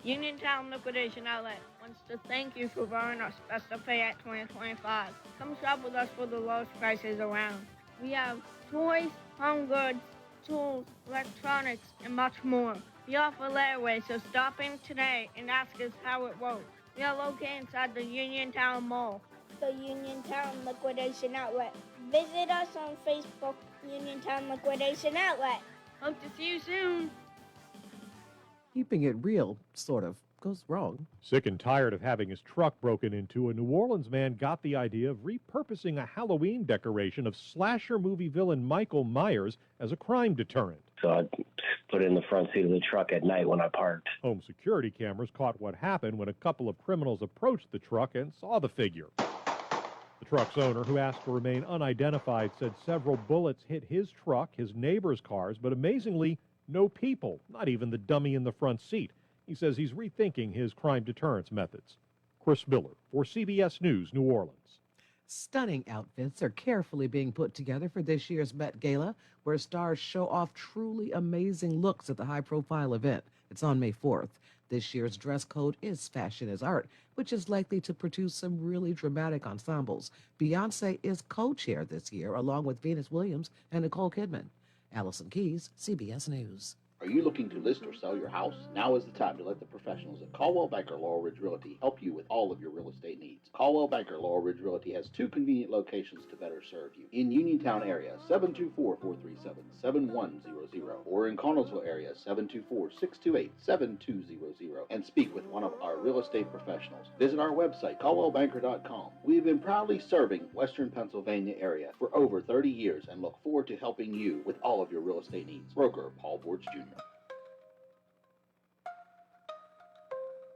Uniontown Liquidation Outlet wants to thank you for borrowing our special pay at 2025. Come shop with us for the lowest prices around. We have toys, home goods, tools, electronics, and much more. We offer layaway, so stop in today and ask us how it works. We are located inside the Uniontown Mall. The Uniontown Liquidation Outlet. Visit us on Facebook, Uniontown Liquidation Outlet. Hope to see you soon. Keeping it real, sort of, goes wrong. Sick and tired of having his truck broken into, a New Orleans man got the idea of repurposing a Halloween decoration of slasher movie villain Michael Myers as a crime deterrent. So I put it in the front seat of the truck at night when I parked. Home security cameras caught what happened when a couple of criminals approached the truck and saw the figure. The truck's owner, who asked to remain unidentified, said several bullets hit his truck, his neighbors' cars, but amazingly, no people, not even the dummy in the front seat. He says he's rethinking his crime deterrence methods. Chris Miller for CBS News, New Orleans. Stunning outfits are carefully being put together for this year's Met Gala, where stars show off truly amazing looks at the high-profile event. It's on May 4th. This year's dress code is Fashion is Art, which is likely to produce some really dramatic ensembles. Beyoncé is co-chair this year, along with Venus Williams and Nicole Kidman. Allison Keys, CBS News. Are you looking to list or sell your house? Now is the time to let the professionals at Caldwell Banker Laurel Ridge Realty help you with all of your real estate needs. Caldwell Banker Laurel Ridge Realty has 2 convenient locations to better serve you. In Uniontown area, 724-437-7100, or in Connellsville area, 724-628-7200, and speak with one of our real estate professionals. Visit our website, caldwellbanker.com. We have been proudly serving Western Pennsylvania area for over 30 years and look forward to helping you with all of your real estate needs. Broker Paul Borch Jr.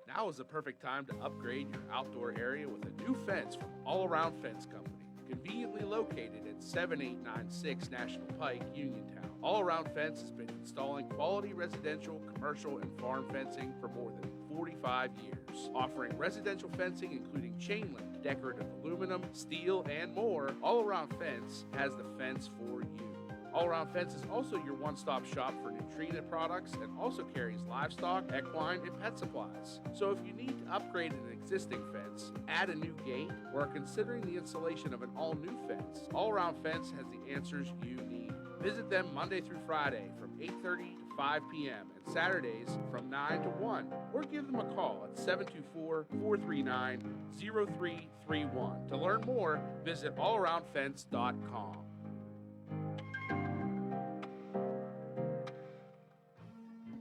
Now is the perfect time to upgrade your outdoor area with a new fence from All Around Fence Company. Conveniently located at 7896 National Pike, Uniontown. All Around Fence has been installing quality residential, commercial, and farm fencing for more than 45 years. Offering residential fencing including chain link, decorative aluminum, steel, and more, All Around Fence has the fence for you. All Around Fence is also your one-stop shop for nutrient products and also carries livestock, equine, and pet supplies. So if you need to upgrade an existing fence, add a new gate, or are considering the installation of an all-new fence, All Around Fence has the answers you need. Visit them Monday through Friday from 8:30 to 5 p.m. and Saturdays from 9 to 1, or give them a call at 724-439-0331. To learn more, visit allaroundfence.com.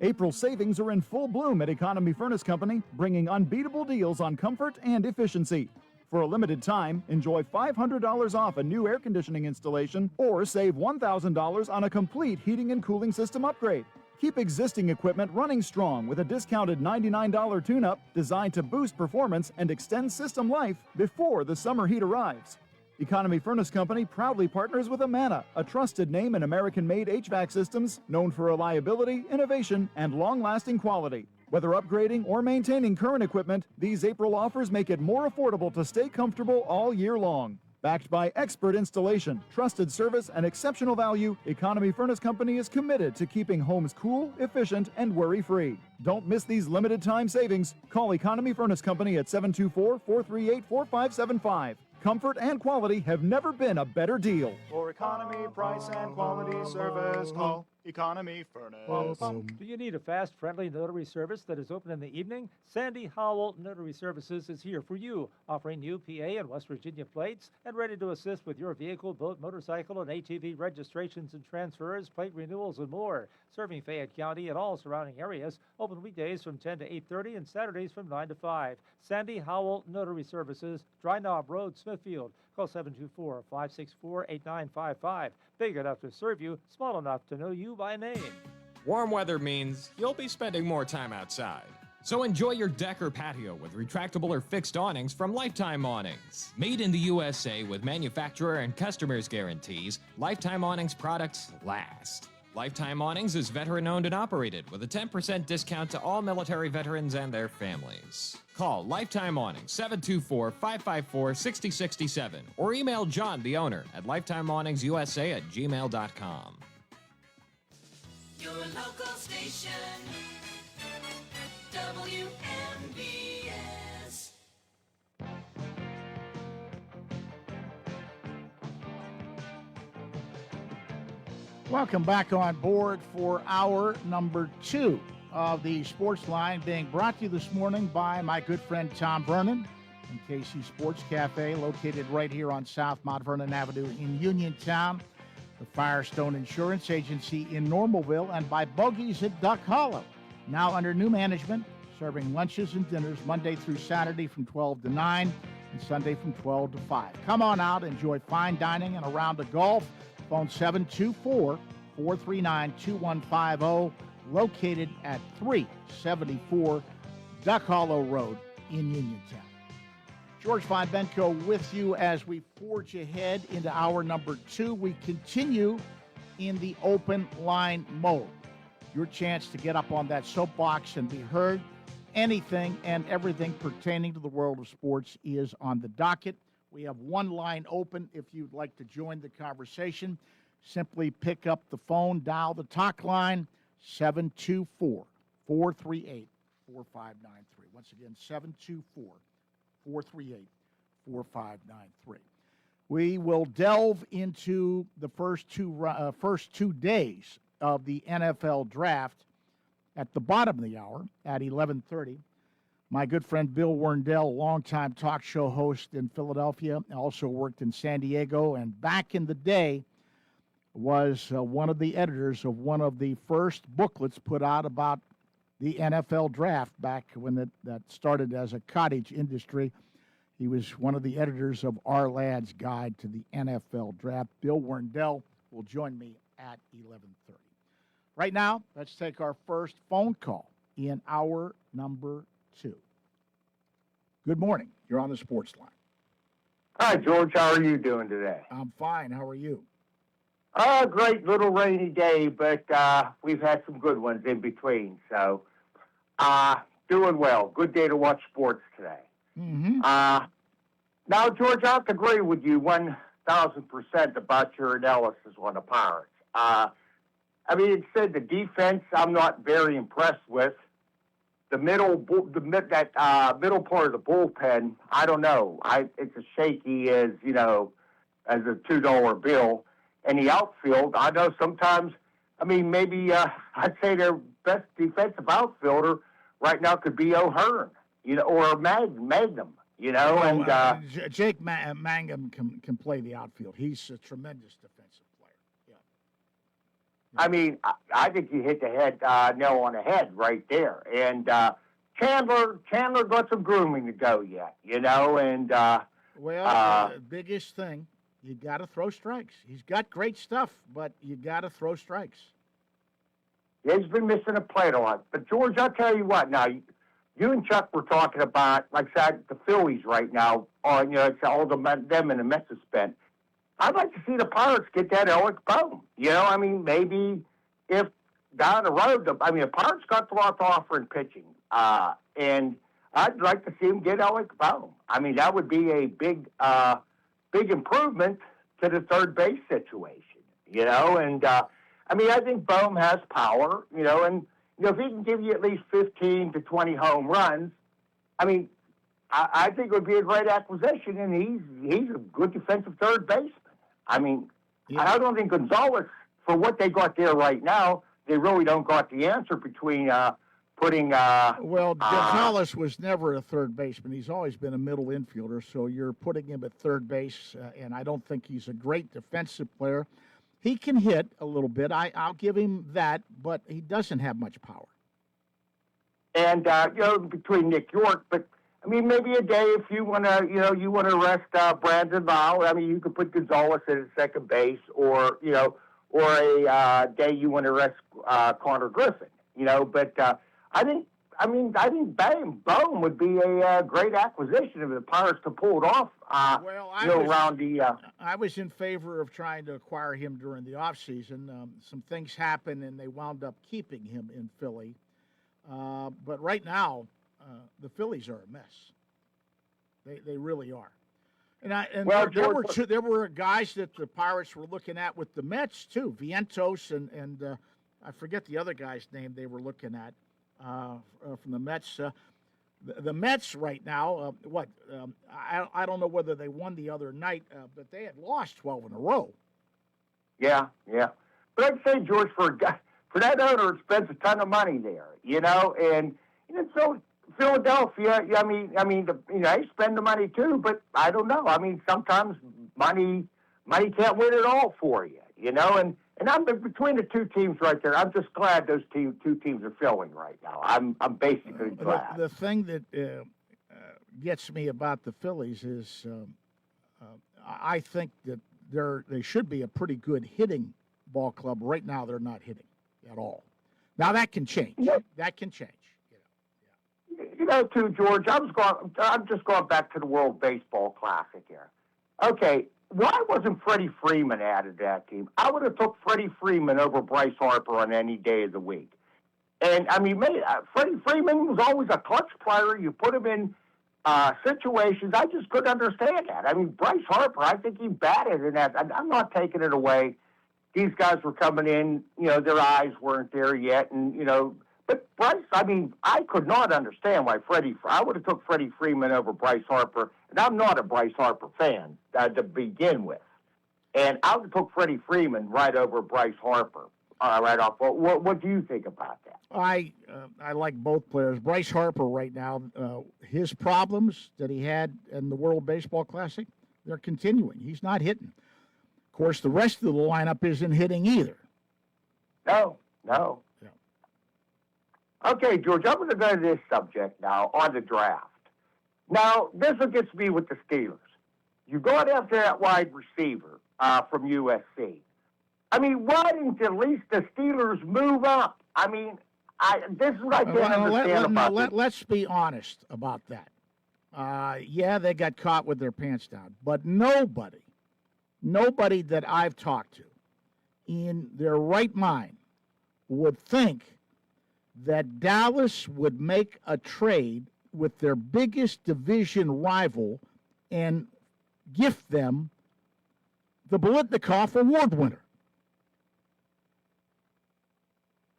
April savings are in full bloom at Economy Furnace Company, bringing unbeatable deals on comfort and efficiency. For a limited time, enjoy $500 off a new air conditioning installation or save $1,000 on a complete heating and cooling system upgrade. Keep existing equipment running strong with a discounted $99 tune-up designed to boost performance and extend system life before the summer heat arrives. Economy Furnace Company proudly partners with Amana, a trusted name in American-made HVAC systems known for reliability, innovation, and long-lasting quality. Whether upgrading or maintaining current equipment, these April offers make it more affordable to stay comfortable all year long. Backed by expert installation, trusted service, and exceptional value, Economy Furnace Company is committed to keeping homes cool, efficient, and worry-free. Don't miss these limited-time savings. Call Economy Furnace Company at 724-438-4575. Comfort and quality have never been a better deal. For economy, price, and quality service, call Economy Furnace. Do you need a fast, friendly notary service that is open in the evening? Sandy Howell Notary Services is here for you, offering new PA and West Virginia plates and ready to assist with your vehicle, boat, motorcycle, and ATV registrations and transfers, plate renewals, and more. Serving Fayette County and all surrounding areas, open weekdays from 10 to 8:30 and Saturdays from 9 to 5. Sandy Howell Notary Services, Dry Knob Road, Smithfield. Call 724-564-8955. Big enough to serve you, small enough to know you by name. Warm weather means you'll be spending more time outside. So enjoy your deck or patio with retractable or fixed awnings from Lifetime Awnings. Made in the USA with manufacturer and customers guarantees, Lifetime Awnings products last. Lifetime Awnings is veteran-owned and operated with a 10% discount to all military veterans and their families. Call Lifetime Awnings 724-554-6067 or email John, the owner, at lifetimeawningsusa@gmail.com. Your local station, WMBS. Welcome back on board for hour number 2 of the Sportsline, being brought to you this morning by my good friend Tom Vernon and KC Sports Cafe, located right here on South Mount Vernon Avenue in Uniontown, the Firestone Insurance Agency in Normalville, and by Bogies at Duck Hollow, now under new management, serving lunches and dinners Monday through Saturday from 12 to 9 and Sunday from 12 to 5. Come on out, enjoy fine dining and a round of golf. Phone 724-439-2150, located at 374 Duck Hollow Road in Uniontown. George Von Benko with you as we forge ahead into hour number 2. We continue in the open line mode. Your chance to get up on that soapbox and be heard. Anything and everything pertaining to the world of sports is on the docket. We have one line open. If you'd like to join the conversation, simply pick up the phone, dial the talk line, 724-438-4593. Once again, 724-438-4593. We will delve into the first two days of the NFL draft at the bottom of the hour at 11:30. My good friend Bill Werndell, longtime talk show host in Philadelphia, also worked in San Diego, and back in the day was one of the editors of one of the first booklets put out about the NFL draft back when that started as a cottage industry. He was one of the editors of Our Lad's Guide to the NFL Draft. Bill Werndell will join me at 11:30. Right now, let's take our first phone call in hour number 2. Good morning. You're on the Sportsline. Hi, George. How are you doing today? I'm fine. How are you? Great little rainy day, but we've had some good ones in between. So, doing well. Good day to watch sports today. Mm-hmm. Now, George, I have to agree with you 1,000% about your analysis on the Pirates. I mean, it said the defense I'm not very impressed with. The middle part of the bullpen, I don't know. It's as shaky as a $2 bill. And the outfield, I know sometimes. I mean, maybe I'd say their best defensive outfielder right now could be O'Hearn, or Magnum, and Jake Mangum can play the outfield. He's a tremendous defensive player. Yeah. I mean, I think you hit the nail on the head right there. And Chandler got some grooming to go yet, and the biggest thing, you got to throw strikes. He's got great stuff, but you got to throw strikes. Yeah, he's been missing a plate a lot. But George, I'll tell you what. Now, you and Chuck were talking about, like I said, the Phillies right now. It's all them and the Mets have spent. I'd like to see the Pirates get that Alec Bohm. I mean, maybe if down the road, the Pirates got a lot to offer in pitching, and I'd like to see him get Alec Bohm. I mean, that would be a big improvement to the third base situation, and I think Bohm has power, and if he can give you at least 15 to 20 home runs, I mean, I think it would be a great acquisition, and he's a good defensive third baseman. I mean, I don't think Gonzalez, for what they got there right now, they really don't got the answer between putting. Gonzalez was never a third baseman. He's always been a middle infielder, so you're putting him at third base, and I don't think he's a great defensive player. He can hit a little bit. I'll give him that, but he doesn't have much power. And between Nick York, but I mean, maybe a day if you want to rest Brandon Val. I mean, you could put Gonzalez at second base, or a day you want to rest Connor Griffin. But I think Bohm would be a great acquisition if the Pirates could pull it off. Around the. I was in favor of trying to acquire him during the offseason. Some things happened, and they wound up keeping him in Philly. But right now, the Phillies are a mess. They really are. There were guys that the Pirates were looking at with the Mets too, Vientos and I forget the other guy's name they were looking at from the Mets. The Mets right now, I don't know whether they won the other night, but they had lost 12 in a row. Yeah. But I'd say, George, for that owner, it spends a ton of money there, and so Philadelphia, they spend the money too, but I don't know. I mean, sometimes money can't win it all for you, and I'm between the two teams right there. I'm just glad those two teams are filling right now. I'm basically glad. The thing that gets me about the Phillies is I think that they should be a pretty good hitting ball club. Right now, they're not hitting at all. Now that can change. That can change. Too, George, I'm just going back to the World Baseball Classic here. Okay, why wasn't Freddie Freeman added to that team? I would have took Freddie Freeman over Bryce Harper on any day of the week. And, Freddie Freeman was always a clutch player. You put him in situations. I just couldn't understand that. I mean, Bryce Harper, I think he batted in that. I'm not taking it away. These guys were coming in, their eyes weren't there yet. And, but Bryce, I could not understand why I would have took Freddie Freeman over Bryce Harper and I'm not a Bryce Harper fan to begin with. And I would put Freddie Freeman right over Bryce Harper right off. What do you think about that? I like both players. Bryce Harper right now, his problems that he had in the World Baseball Classic, they're continuing. He's not hitting. Of course, the rest of the lineup isn't hitting either. No. Yeah. Okay, George, I'm going to go to this subject now on the draft. Now, this one gets me with the Steelers. You got after that wide receiver from USC. I mean, why didn't at least the Steelers move up? I mean, this is what I can't understand about this. Let's be honest about that. Yeah, they got caught with their pants down, but nobody that I've talked to in their right mind would think that Dallas would make a trade with their biggest division rival and gift them the Biletnikoff Award winner.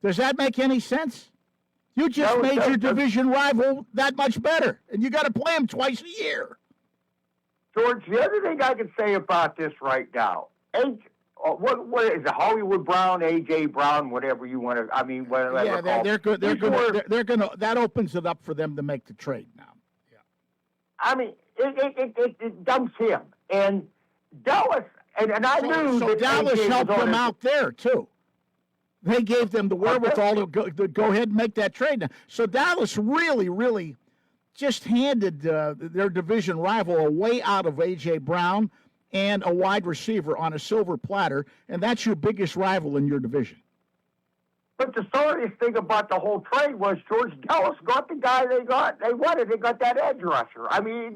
Does that make any sense? You just made your division rival that much better, and you got to play him twice a year. George, the other thing I can say about this right now, what is it? Hollywood Brown, A.J. Brown, whatever you want to. I mean, whatever. Yeah, they're good. They're going to. That opens it up for them to make the trade now. Yeah. I mean, it dumps him and Dallas, and I knew so that Dallas AJ helped was on them his- out there too. They gave them the wherewithal to go ahead and make that trade now. So Dallas really just handed their division rival a way out of A.J. Brown and a wide receiver on a silver platter, and that's your biggest rival in your division. But the sorriest thing about the whole trade was George Dallas got the guy they wanted. They got that edge rusher. I mean,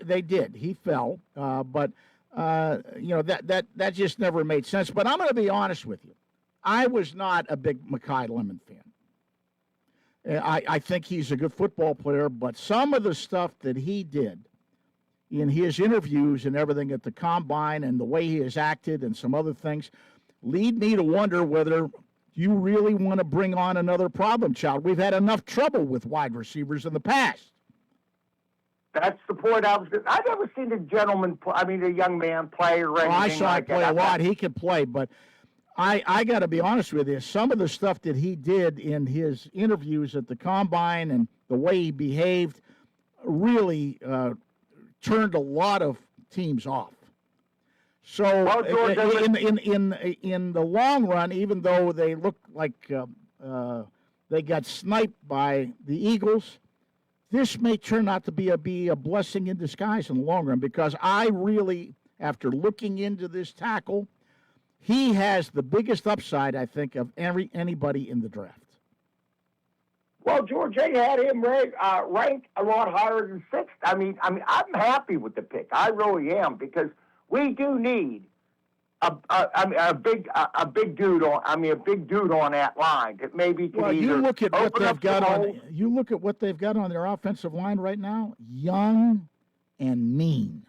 They did. He fell, but that just never made sense. But I'm going to be honest with you. I was not a big Mekhi Lemon fan. I think he's a good football player, but some of the stuff that he did in his interviews and everything at the Combine and the way he has acted and some other things lead me to wonder whether you really want to bring on another problem child. We've had enough trouble with wide receivers in the past. That's the point I was. I've never seen a young man play or anything. I saw him play a lot. That. He can play, but I got to be honest with you. Some of the stuff that he did in his interviews at the Combine and the way he behaved really turned a lot of teams off. So in the long run, even though they look like they got sniped by the Eagles, this may turn out to be a blessing in disguise in the long run, because I really, after looking into this tackle, he has the biggest upside, I think, of anybody in the draft. Well, George, they had him ranked a lot higher than sixth. I mean, I'm happy with the pick. I really am, because we do need a big dude on that line that maybe can you look at what they've got on. You look at what they've got on their offensive line right now. Young and mean.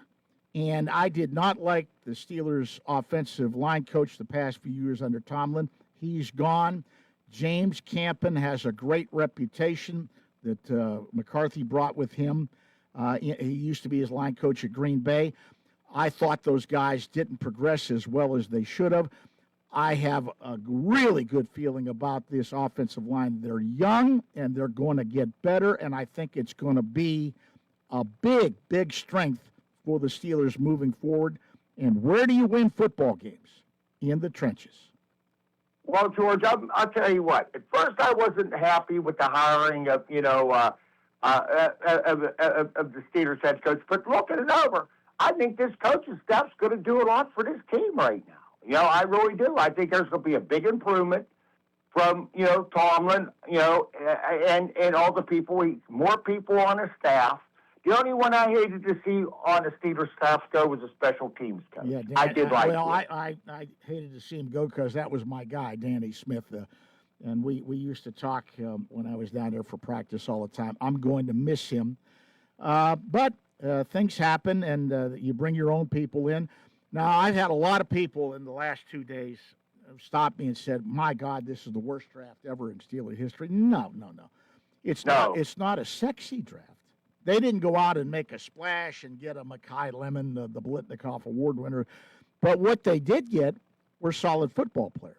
And I did not like the Steelers' offensive line coach the past few years under Tomlin. He's gone. James Campen has a great reputation that McCarthy brought with him. He used to be his line coach at Green Bay. I thought those guys didn't progress as well as they should have. I have a really good feeling about this offensive line. They're young, and they're going to get better, and I think it's going to be a big, big strength for the Steelers moving forward. And where do you win football games? In the trenches. Well, George, I'll tell you what. At first, I wasn't happy with the hiring of the Steelers head coach. But looking it over, I think this coaching staff's going to do a lot for this team right now. I really do. I think there's going to be a big improvement from Tomlin, and all the people. More people on the staff. The only one I hated to see on the Steelers staff go was a special teams coach. Yeah, I did like. Well, I hated to see him go because that was my guy, Danny Smith, and we used to talk when I was down there for practice all the time. I'm going to miss him, but things happen, and you bring your own people in. Now, I've had a lot of people in the last 2 days stop me and said, "My God, this is the worst draft ever in Steelers history." No. It's not a sexy draft. They didn't go out and make a splash and get a Makai Lemon, the Blitnikoff Award winner. But what they did get were solid football players.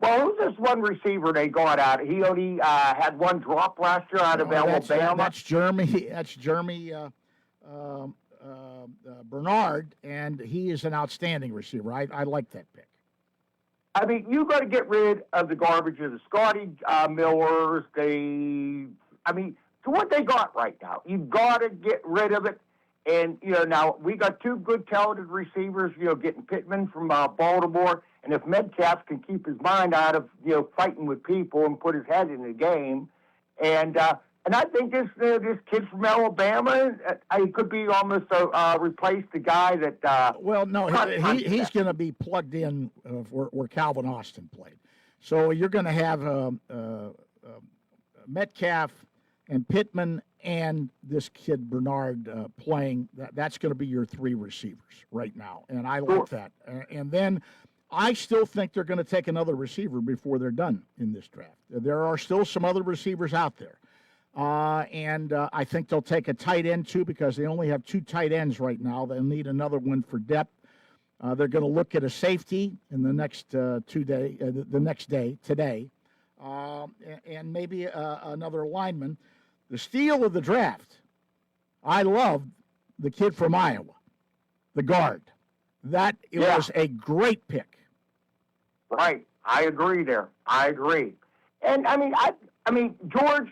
Well, who's this one receiver they got out? He only had one drop last year out of Alabama. That's Jeremy. That's Jeremy Bernard, and he is an outstanding receiver. I like that pick. I mean, you got to get rid of the garbage of the Scotty Millers. To what they got right now, you've got to get rid of it. And, now we got two good talented receivers, getting Pittman from Baltimore. And if Metcalf can keep his mind out of, fighting with people and put his head in the game. And I think this kid from Alabama, he could be almost replace the guy that. He's going to be plugged in where Calvin Austin played. So you're going to have Metcalf and Pittman and this kid Bernard playing. That's going to be your three receivers right now, and I like that. And then I still think they're going to take another receiver before they're done in this draft. There are still some other receivers out there. And I think they'll take a tight end, too, because they only have two tight ends right now. They'll need another one for depth. They're going to look at a safety in the next today, and maybe another lineman. The steal of the draft, I love the kid from Iowa, the guard. That was a great pick. Right. I agree there. I agree. And, I mean, George,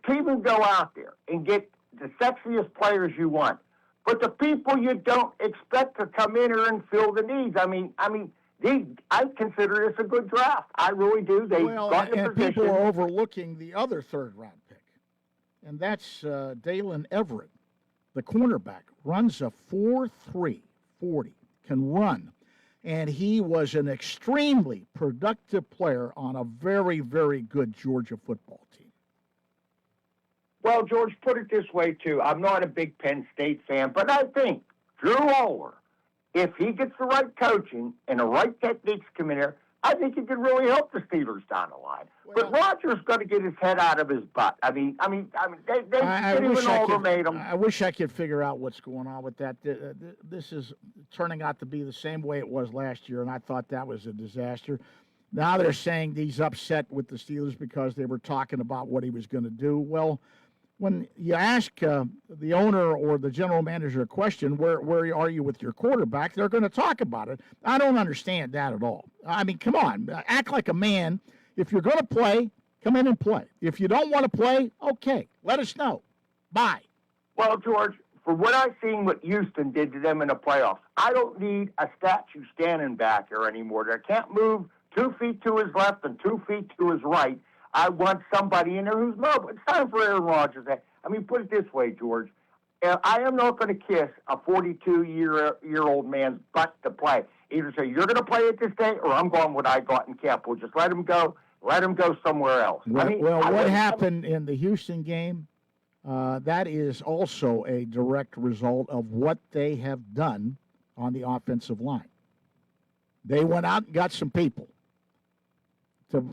people go out there and get the sexiest players you want, but the people you don't expect to come in here and fill the needs. I consider this a good draft. I really do. They got the position. People are overlooking the other third-round pick, and that's Dalen Everett, the cornerback. Runs a 4.3 40, can run, and he was an extremely productive player on a very, very good Georgia football team. Well, George, put it this way, too. I'm not a big Penn State fan, but I think Drew Aller, if he gets the right coaching and the right techniques come in here, I think he could really help the Steelers down the line. But Rodgers got to get his head out of his butt. They made him. I wish I could figure out what's going on with that. This is turning out to be the same way it was last year, and I thought that was a disaster. Now they're saying he's upset with the Steelers because they were talking about what he was going to do. Well, when you ask the owner or the general manager a question, where are you with your quarterback, they're going to talk about it. I don't understand that at all. I mean, come on, act like a man. If you're going to play, come in and play. If you don't want to play, okay, let us know. Bye. Well, George, for what I've seen what Houston did to them in the playoffs, I don't need a statue standing back here anymore. They can't move 2 feet to his left and 2 feet to his right. I want somebody in there who's mobile. It's time for Aaron Rodgers. Put it this way, George. I am not going to kiss a 42-year-old man's butt to play. Either say, you're going to play it this day, or I'm going what I got in camp. We'll just let him go. Let him go somewhere else. What happened in the Houston game, that is also a direct result of what they have done on the offensive line. They went out and got some people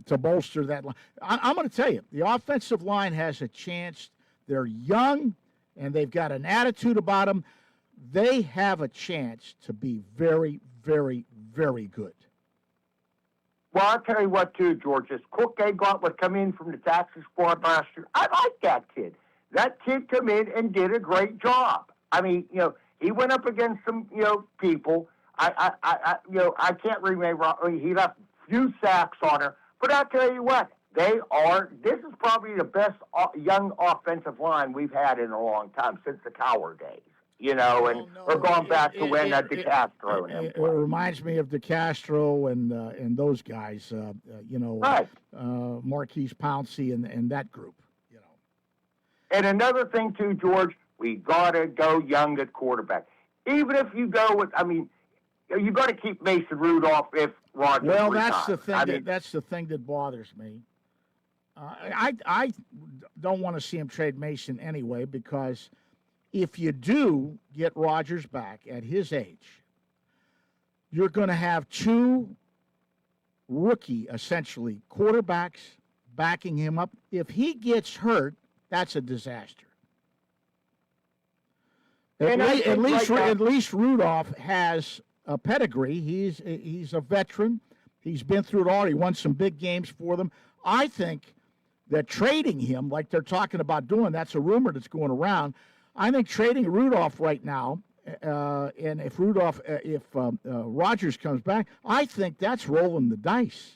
to bolster that line. I'm going to tell you, the offensive line has a chance. They're young, and they've got an attitude about them. They have a chance to be very, very, very good. Well, I'll tell you what, too, George. This Cook they got would come in from the taxi squad last year. I like that kid. That kid come in and did a great job. He went up against some, people. I can't remember. He left a few sacks on her. But I'll tell you what, this is probably the best young offensive line we've had in a long time, since the Cowher days, or going back to when DeCastro and it reminds me of DeCastro and those guys, right. Marquise Pouncey and that group, And another thing, too, George, we got to go young at quarterback. Even if you go with, you got to keep Mason Rudolph if Rodgers Well, retires. that's the thing. That's the thing that bothers me. I don't want to see him trade Mason anyway, because if you do get Rodgers back at his age, you're going to have two rookie, essentially, quarterbacks backing him up. If he gets hurt, That's a disaster. And At least Rudolph has a pedigree. He's a veteran. He's been through it all. He won some big games for them. I think that trading him, like they're talking about doing, that's a rumor that's going around. I think trading Rudolph right now, and if Rodgers comes back, I think that's rolling the dice.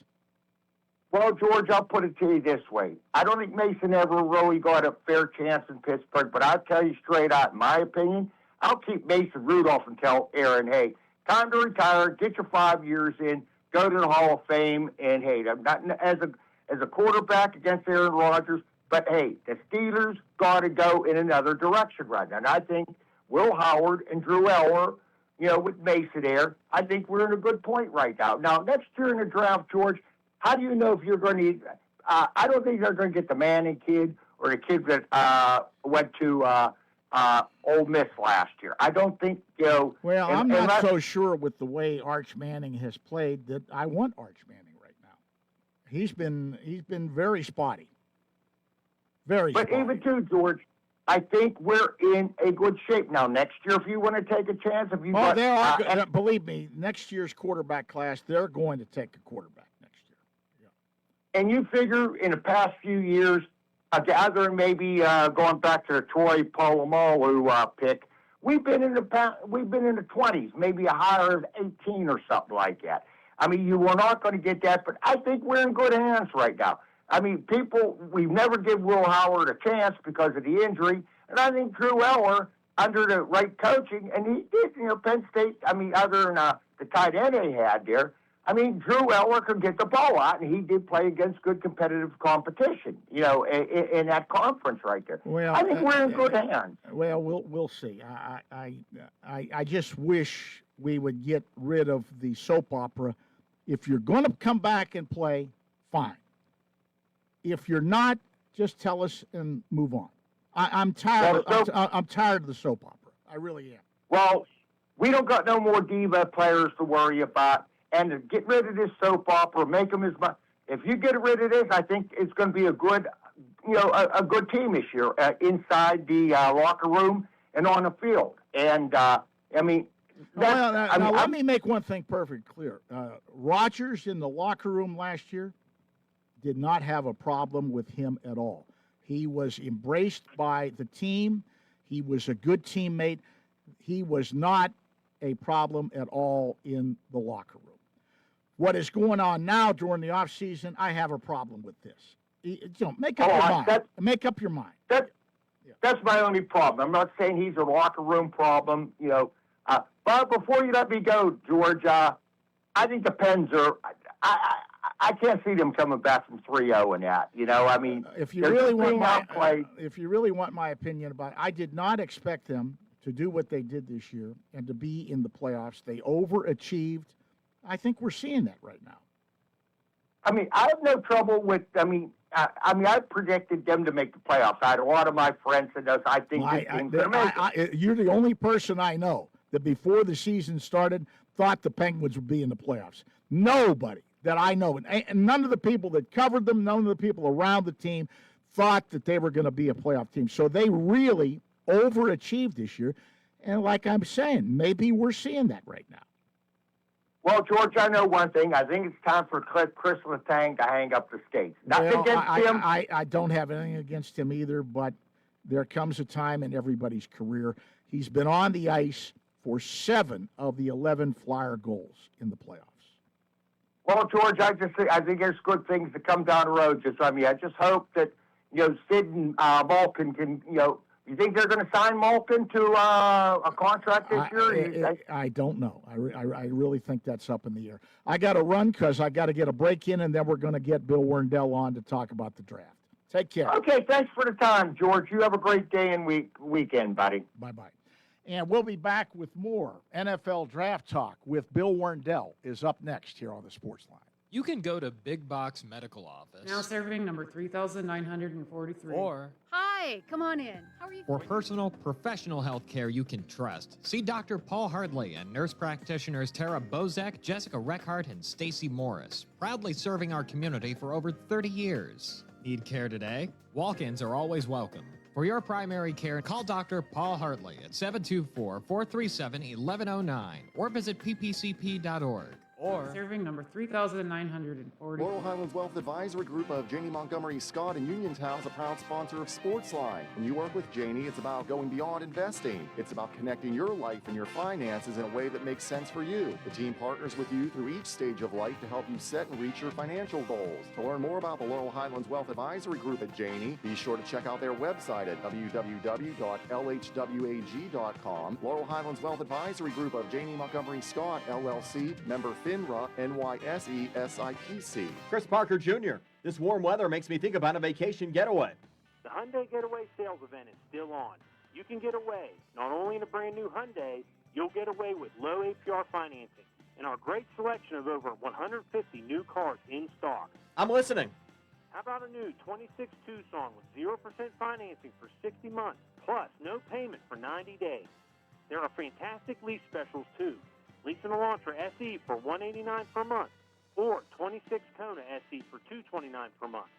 Well, George, I'll put it to you this way. I don't think Mason ever really got a fair chance in Pittsburgh, but I'll tell you straight out, in my opinion, I'll keep Mason Rudolph and tell Aaron, hey, time to retire, get your 5 years in, go to the Hall of Fame, and hey, I'm not as a quarterback against Aaron Rodgers, but hey, the Steelers got to go in another direction right now. And I think Will Howard and Drew Eller, with Mason there, I think we're in a good point right now. Now, next year in the draft, George, how do you know if you're going to I don't think they're going to get the Manning kid or the kid that went to Ole Miss last year. I don't think, Well, I'm not so sure with the way Arch Manning has played that I want Arch Manning right now. He's been very spotty. Very spotty. But even too, George, I think we're in a good shape now. Next year, if you want to take a chance, if you they are. Believe me, next year's quarterback class, they're going to take a quarterback. And you figure in the past few years, other than maybe going back to the Troy Polamalu pick, we've been in the 20s, maybe a higher of 18 or something like that. I mean, you were not going to get that, but I think we're in good hands right now. I mean, we've never given Will Howard a chance because of the injury, and I think Drew Eller, under the right coaching, and he did, Penn State, I mean, other than the tight end they had there, I mean, Drew Eller could get the ball out, and he did play against good competitive competition, in that conference right there. Well, I think we're in good hands. Well, we'll see. I just wish we would get rid of the soap opera. If you're going to come back and play, fine. If you're not, just tell us and move on. I'm tired. I'm tired of the soap opera. I really am. Well, we don't got no more diva players to worry about. And to get rid of this soap opera, make them as much. If you get rid of this, I think it's going to be a good, a good team this year inside the locker room and on the field. And I mean, let me make one thing perfectly clear. Rodgers in the locker room last year did not have a problem with him at all. He was embraced by the team. He was a good teammate. He was not a problem at all in the locker room. What is going on now during the offseason, I have a problem with this. Make up your mind. Make up your mind. That's my only problem. I'm not saying he's a locker room problem, But before you let me go, George, I think the Pens are. I can't see them coming back from 3-0 in that. I mean, if you really want my opinion about it, I did not expect them to do what they did this year and to be in the playoffs. They overachieved. I think we're seeing that right now. I mean, I have no trouble with. I predicted them to make the playoffs. I had a lot of my friends that does. I think this team's going to make it. You're the only person I know that before the season started thought the Penguins would be in the playoffs. Nobody that I know, and none of the people that covered them, none of the people around the team thought that they were going to be a playoff team. So they really overachieved this year. And like I'm saying, maybe we're seeing that right now. Well, George, I know one thing. I think it's time for Chris Letang to hang up the skates. Nothing against him. I don't have anything against him either, but there comes a time in everybody's career. He's been on the ice for 7 of the 11 Flyer goals in the playoffs. Well, George, I think there's good things to come down the road. I just hope that Sid and Malkin can You think they're going to sign Malkin to a contract this year? I don't know. I really think that's up in the air. I got to run because I got to get a break in, and then we're going to get Bill Werndell on to talk about the draft. Take care. Okay, thanks for the time, George. You have a great day and weekend, buddy. Bye-bye. And we'll be back with more NFL Draft Talk with Bill Werndell is up next here on the Sportsline. You can go to Big Box Medical Office. Now serving number 3,943. Or hi, come on in. How are you? For personal, professional health care you can trust, see Dr. Paul Hardley and nurse practitioners Tara Bozek, Jessica Reckhart, and Stacy Morris, proudly serving our community for over 30 years. Need care today? Walk-ins are always welcome. For your primary care, call Dr. Paul Hartley at 724-437-1109 or visit ppcp.org. Or serving number 3,940. Laurel Highlands Wealth Advisory Group of Janie Montgomery Scott in Uniontown is a proud sponsor of Sportsline. When you work with Janie, it's about going beyond investing. It's about connecting your life and your finances in a way that makes sense for you. The team partners with you through each stage of life to help you set and reach your financial goals. To learn more about the Laurel Highlands Wealth Advisory Group at Janie, be sure to check out their website at www.lhwag.com. Laurel Highlands Wealth Advisory Group of Janie Montgomery Scott, LLC, member FINRA, NYSE, SIPC. Chris Parker Jr. This warm weather makes me think about a vacation getaway. The Hyundai Getaway Sales Event is still on. You can get away not only in a brand new Hyundai, you'll get away with low APR financing and our great selection of over 150 new cars in stock. I'm listening. How about a new 26 Tucson with 0% financing for 60 months, plus no payment for 90 days? There are fantastic lease specials too. Lease an Elantra SE for $189 per month, or 26 Kona SE for $229 per month.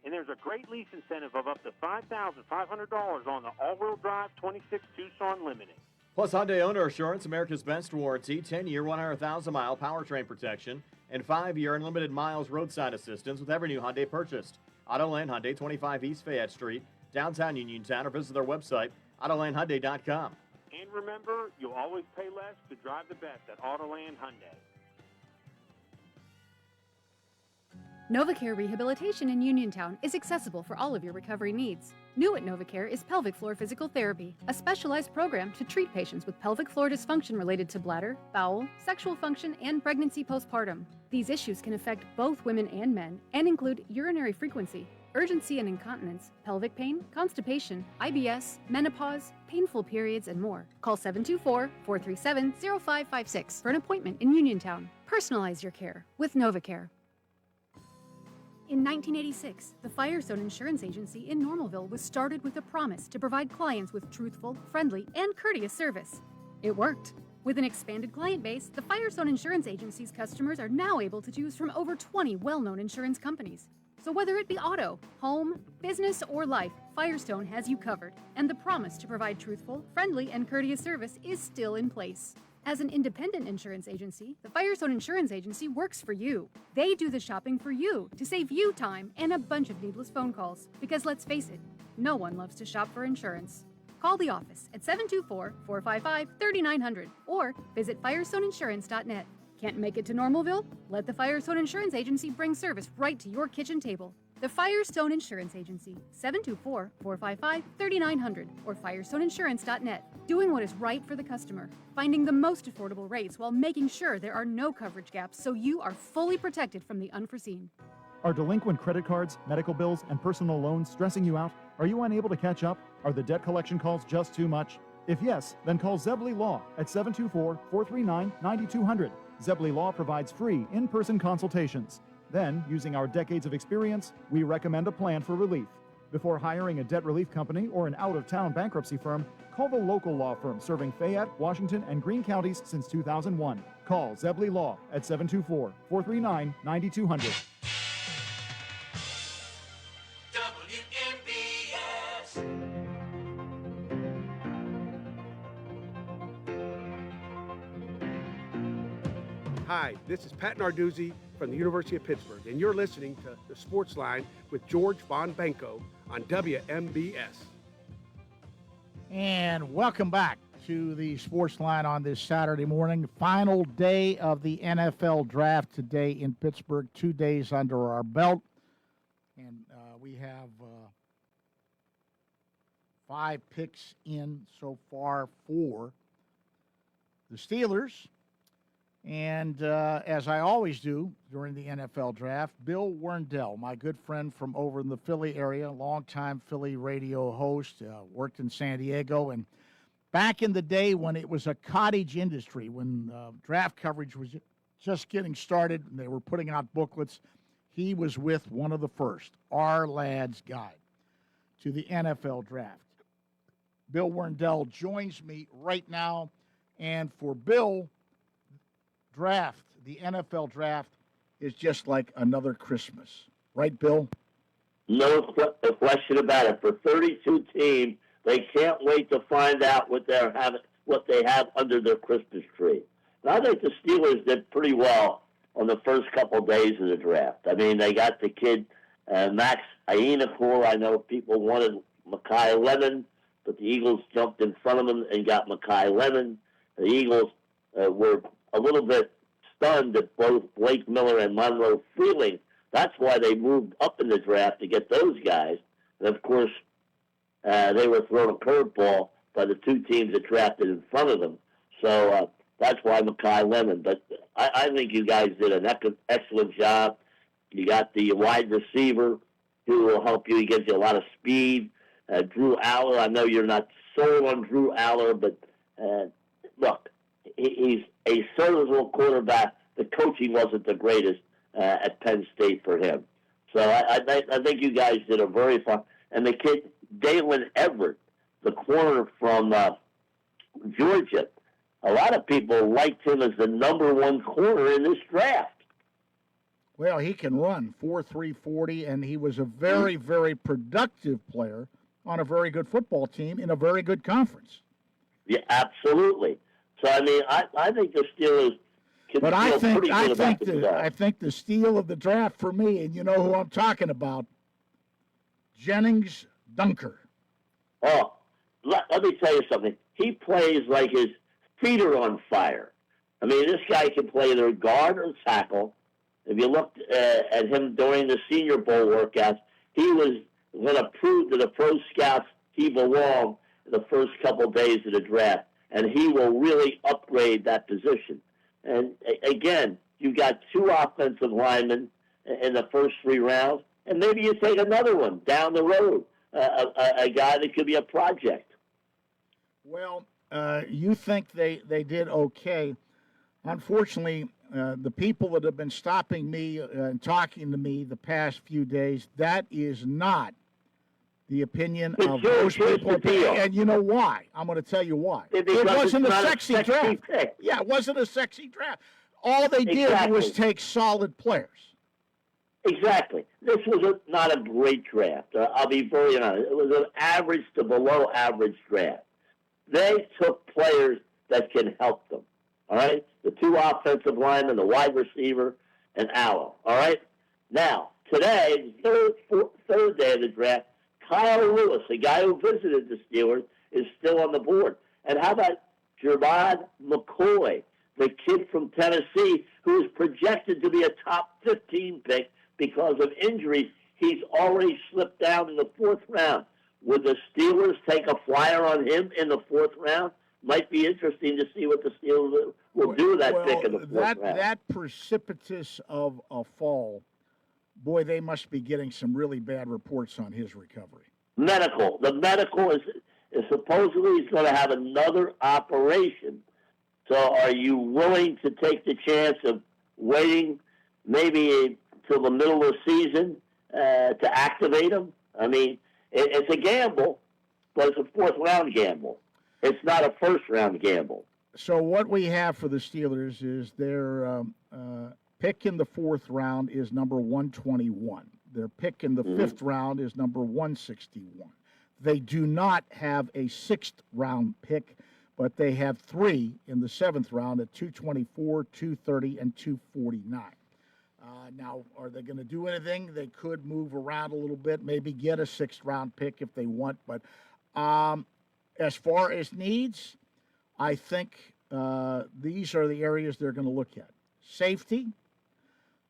And there's a great lease incentive of up to $5,500 on the all-wheel drive 26 Tucson Limited. Plus Hyundai Owner Assurance, America's Best Warranty, 10-year, 100,000-mile powertrain protection, and 5-year unlimited miles roadside assistance with every new Hyundai purchased. Autoland Hyundai, 25 East Fayette Street, downtown Uniontown, or visit their website, autolandhyundai.com. And remember, you'll always pay less to drive the best at Autoland Hyundai. NovaCare Rehabilitation in Uniontown is accessible for all of your recovery needs. New at NovaCare is pelvic floor physical therapy, a specialized program to treat patients with pelvic floor dysfunction related to bladder, bowel, sexual function, and pregnancy postpartum. These issues can affect both women and men and include urinary frequency, urgency and incontinence, pelvic pain, constipation, IBS, menopause, painful periods, and more. Call 724-437-0556 for an appointment in Uniontown. Personalize your care with NovaCare. In 1986, the Firestone Insurance Agency in Normalville was started with a promise to provide clients with truthful, friendly, and courteous service. It worked. With an expanded client base, the Firestone Insurance Agency's customers are now able to choose from over 20 well-known insurance companies. So whether it be auto, home, business, or life, Firestone has you covered, and the promise to provide truthful, friendly, and courteous service is still in place. As an independent insurance agency, the Firestone Insurance Agency works for you. They do the shopping for you to save you time and a bunch of needless phone calls. Because let's face it, no one loves to shop for insurance. Call the office at 724-455-3900 or visit firestoneinsurance.net. Can't make it to Normalville? Let the Firestone Insurance Agency bring service right to your kitchen table. The Firestone Insurance Agency, 724-455-3900 or firestoneinsurance.net. Doing what is right for the customer, finding the most affordable rates while making sure there are no coverage gaps so you are fully protected from the unforeseen. Are delinquent credit cards, medical bills, and personal loans stressing you out? Are you unable to catch up? Are the debt collection calls just too much? If yes, then call Zebley Law at 724-439-9200. Zebley Law provides free in-person consultations. Then, using our decades of experience, we recommend a plan for relief. Before hiring a debt relief company or an out-of-town bankruptcy firm, call the local law firm serving Fayette, Washington, and Greene counties since 2001. Call Zebley Law at 724-439-9200. Hi, this is Pat Narduzzi from the University of Pittsburgh, and you're listening to the Sportsline with George Von Benko on WMBS. And welcome back to the Sportsline on this Saturday morning. Final day of the NFL draft today in Pittsburgh. 2 days under our belt. And we have 5 picks in so far for the Steelers. And as I always do during the NFL draft, Bill Werndell, my good friend from over in the Philly area, longtime Philly radio host, worked in San Diego. And back in the day when it was a cottage industry, when draft coverage was just getting started and they were putting out booklets, he was with one of the first, Our Lad's Guide to the NFL draft. Bill Werndell joins me right now. And for Bill, the NFL draft is just like another Christmas. Right, Bill? No question about it. For 32 teams, they can't wait to find out what they have under their Christmas tree. And I think the Steelers did pretty well on the first couple of days of the draft. I mean, they got the kid Max Ianecourt. I know people wanted Mekhi Lemon, but the Eagles jumped in front of him and got Mekhi Lemon. The Eagles were a little bit stunned at both Blake Miller and Monroe Freeling. That's why they moved up in the draft to get those guys. And, of course, they were thrown a curveball by the two teams that drafted in front of them. So that's why Mekhi Lemon. But I think you guys did an excellent job. You got the wide receiver who will help you. He gives you a lot of speed. Drew Aller, I know you're not sold on Drew Aller, but look, he's a serviceable quarterback. The coaching wasn't the greatest at Penn State for him. So I think you guys did a very fun. And the kid, Dalen Everett, the corner from Georgia, a lot of people liked him as the number one corner in this draft. Well, he can run 4.3 40, and he was a very, very productive player on a very good football team in a very good conference. Yeah, absolutely. So I mean, I think the Steelers can but feel pretty good about themselves. I think the steal of the draft for me, and you know who I'm talking about, Jennings Dunker. Oh, let me tell you something. He plays like his feet are on fire. I mean, this guy can play either guard or tackle. If you looked at him during the Senior Bowl workouts, he was going to prove to the pro scouts he belonged in the first couple of days of the draft, and he will really upgrade that position. And again, you got two offensive linemen in the first 3 rounds, and maybe you take another one down the road, a guy that could be a project. Well, you think they did okay. Unfortunately, the people that have been stopping me and talking to me the past few days, that is not the opinion of most people. And you know why? I'm going to tell you why. It wasn't a sexy draft. Yeah, it wasn't a sexy draft. All they did was take solid players. Exactly. This was not a great draft. I'll be very honest. It was an average to below average draft. They took players that can help them. All right? The 2 offensive linemen, the wide receiver, and Allen. All right? Now, today, third day of the draft, Kyle Lewis, the guy who visited the Steelers, is still on the board. And how about Jermod McCoy, the kid from Tennessee, who is projected to be a top 15 pick because of injuries? He's already slipped down in the 4th round. Would the Steelers take a flyer on him in the 4th round? Might be interesting to see what the Steelers will do with that pick in the 4th round. That precipitous of a fall, boy, they must be getting some really bad reports on his recovery. Medical. The medical is supposedly he's going to have another operation. So are you willing to take the chance of waiting maybe till the middle of the season to activate him? I mean, it's a gamble, but it's a 4th round gamble. It's not a 1st round gamble. So what we have for the Steelers is their pick in the 4th round is number 121. Their pick in the 5th round is number 161. They do not have a 6th round pick, but they have 3 in the 7th round at 224, 230, and 249. Now, are they going to do anything? They could move around a little bit, maybe get a 6th round pick if they want. But as far as needs, I think these are the areas they're going to look at. Safety,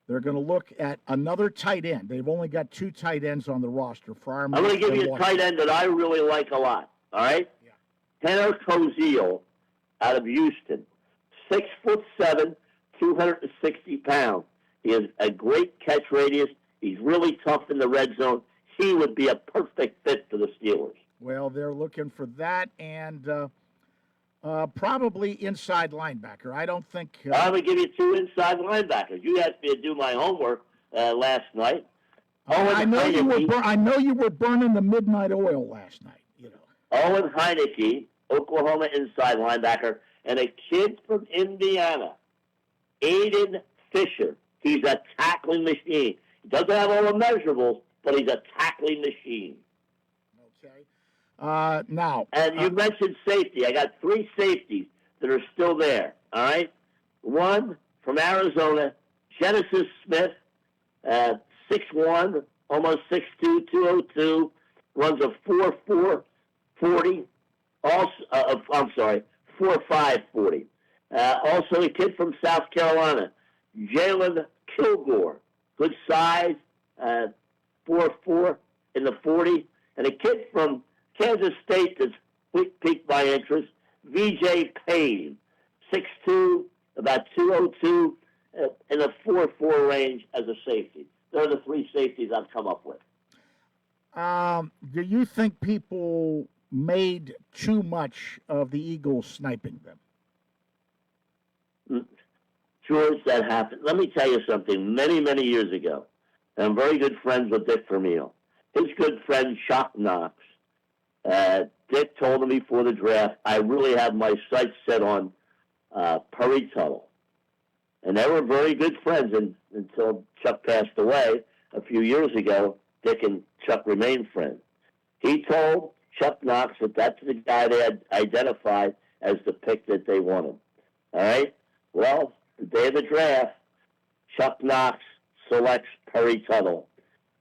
they're going to look at another tight end. They've only got 2 tight ends on the roster. I'm going to give you a tight end that I really like a lot, all right? Yeah. Henner Koziel out of Houston, 6'7", 260 pounds. He has a great catch radius. He's really tough in the red zone. He would be a perfect fit for the Steelers. Well, they're looking for that and probably inside linebacker. I don't think... I'm going to give you 2 inside linebackers. You asked me to do my homework last night. I know you were burning the midnight oil last night. You know. Owen Heineke, Oklahoma inside linebacker, and a kid from Indiana, Aiden Fisher. He's a tackling machine. He doesn't have all the measurables, but he's a tackling machine. Now. And you mentioned safety. I got 3 safeties that are still there, all right? One from Arizona, Genesis Smith, 6'1", almost 6'2", 202, runs a 4.4 40. Also, I'm sorry, 4.5 40. Also, a kid from South Carolina, Jalen Kilgore, good size, 4.4 in the 40, and a kid from Kansas State that's piqued my interest, VJ Payne, 6'2", about 202, in the 4.4 range as a safety. They're the 3 safeties I've come up with. Do you think people made too much of the Eagles sniping them? George, that happened. Let me tell you something. Many, many years ago, and I'm very good friends with Dick Vermeil. His good friend, Chuck Knox, Dick told him before the draft, I really have my sights set on Purry Tuttle. And they were very good friends until Chuck passed away a few years ago. Dick and Chuck remained friends. He told Chuck Knox that that's the guy they had identified as the pick that they wanted. All right? Well, the day of the draft, Chuck Knox selects Purry Tuttle,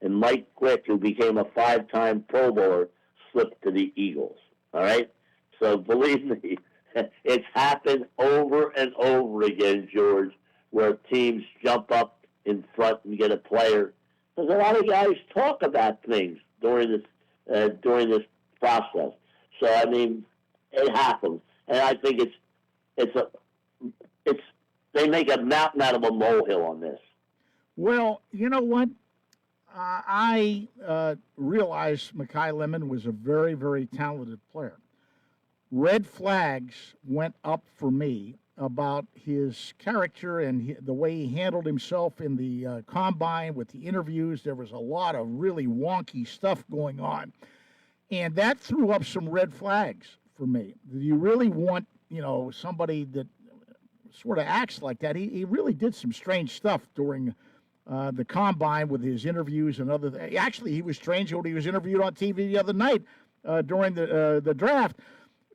and Mike Quick, who became a 5-time Pro Bowler, slipped to the Eagles. All right? So believe me, it's happened over and over again, George, where teams jump up in front and get a player. There's a lot of guys talk about things during this process. So I mean, it happens, and I think they make a mountain out of a molehill on this. Well, you know what? I realized Mekhi Lemon was a very, very talented player. Red flags went up for me about his character and the way he handled himself in the combine with the interviews. There was a lot of really wonky stuff going on. And that threw up some red flags for me. Do you really want, somebody that sort of acts like that? He really did some strange stuff during the combine with his interviews and other things. Actually, he was strange when he was interviewed on TV the other night during the draft.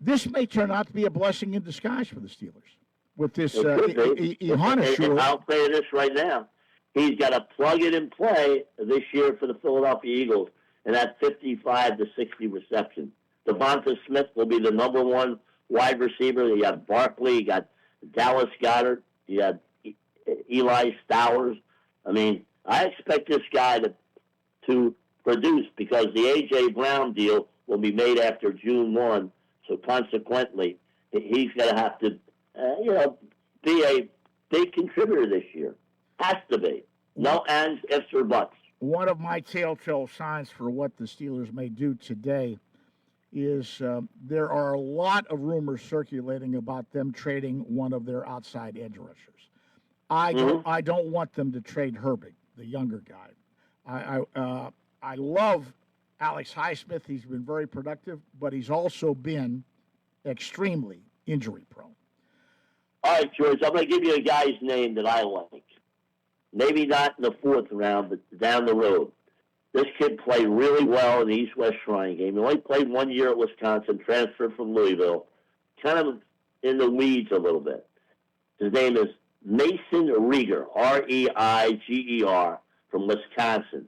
This may turn out to be a blessing in disguise for the Steelers with this Ihana. I'll say this right now. He's got to plug it and play this year for the Philadelphia Eagles and that 55 to 60 reception. Devonta Smith will be the number 1 wide receiver. You got Barkley, you got Dallas Goedert, you got Eli Stowers. I mean, I expect this guy to produce because the A.J. Brown deal will be made after June 1. So consequently, he's going to have to, be a big contributor this year. Has to be. No ands, ifs, or buts. One of my telltale signs for what the Steelers may do today is there are a lot of rumors circulating about them trading one of their outside edge rushers. I don't want them to trade Herbig, the younger guy. I love Alex Highsmith. He's been very productive, but he's also been extremely injury prone. All right, George, I'm going to give you a guy's name that I like. Maybe not in the 4th round, but down the road. This kid played really well in the East-West Shrine game. He only played 1 year at Wisconsin, transferred from Louisville, kind of in the weeds a little bit. His name is Mason Rieger, R-E-I-G-E-R, from Wisconsin.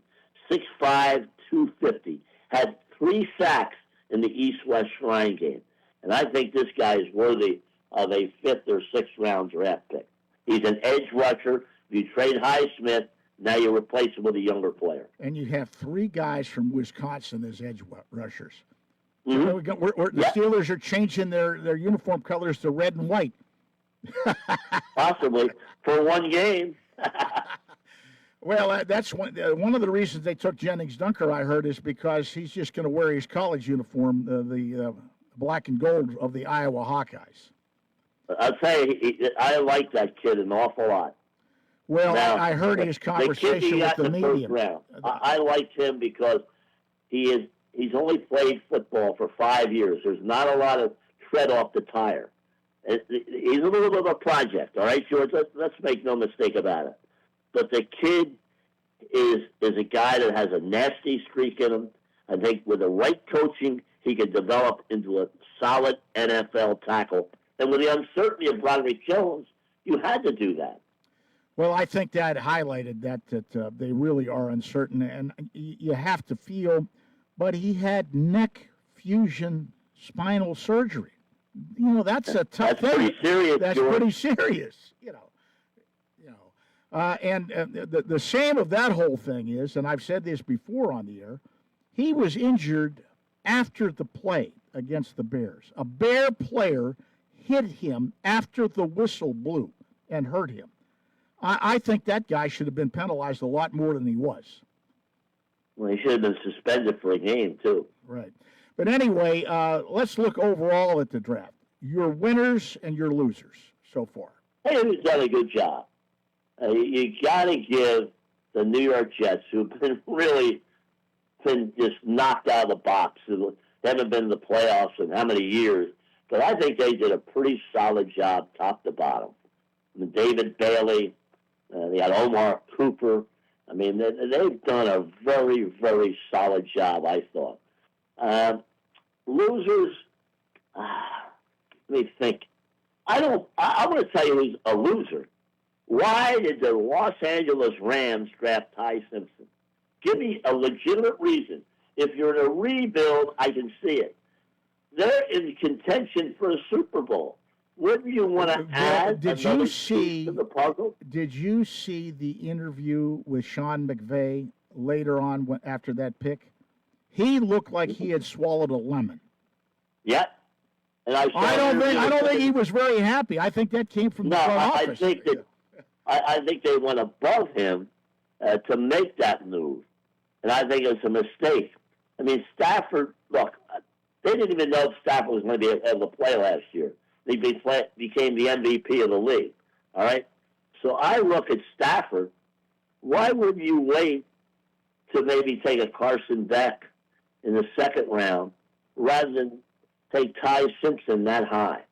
6'5", 250. Had 3 sacks in the East-West Shrine game. And I think this guy is worthy of a 5th or 6th round draft pick. He's an edge rusher. If you trade Highsmith, now you replace him with a younger player. And you have 3 guys from Wisconsin as edge rushers. Mm-hmm. The Steelers are changing their uniform colors to red and white. Possibly for 1 game. Well, that's one of the reasons they took Jennings Dunker, I heard, is because he's just going to wear his college uniform, the black and gold of the Iowa Hawkeyes. I'll tell you, I like that kid an awful lot. Well, now, I heard his conversation with the media. Round, I liked him because he's only played football for 5 years. There's not a lot of tread off the tire. He's a little bit of a project, all right, George? Let's make no mistake about it. But the kid is a guy that has a nasty streak in him. I think with the right coaching, he could develop into a solid NFL tackle. And with the uncertainty of Broderick Jones, you had to do that. Well, I think that highlighted that they really are uncertain, and you have to feel. But he had neck fusion spinal surgery. You know, that's a tough thing. Pretty serious. That's George. pretty serious. And the shame of that whole thing is, and I've said this before on the air, he was injured after the play against the Bears. A Bear player hit him after the whistle blew and hurt him. I think that guy should have been penalized a lot more than he was. Well, he should have been suspended for a game, too. Right. But anyway, let's look overall at the draft. Your winners and your losers so far. Hey, who's done a good job? You got to give the New York Jets, who've been just knocked out of the box. They haven't been in the playoffs in how many years. But I think they did a pretty solid job top to bottom. I mean, David Bailey, they got Omar Cooper. I mean, they've done a very, very solid job, I thought. Losers, let me think. I want to tell you who's a loser. Why did the Los Angeles Rams draft Ty Simpson? Give me a legitimate reason. If you're in a rebuild, I can see it. They're in contention for a Super Bowl. Wouldn't you want to add another piece to the puzzle? Did you see the interview with Sean McVay later on after that pick? He looked like he had swallowed a lemon. Yeah. And I don't think he was very happy. I think that came from the front office. I think they went above him to make that move. And I think it's a mistake. I mean, Stafford, look, they didn't even know if Stafford was going to be able to play last year. He became the MVP of the league, all right? So I look at Stafford. Why wouldn't you wait to maybe take a Carson Beck in the second round rather than take Ty Simpson that high?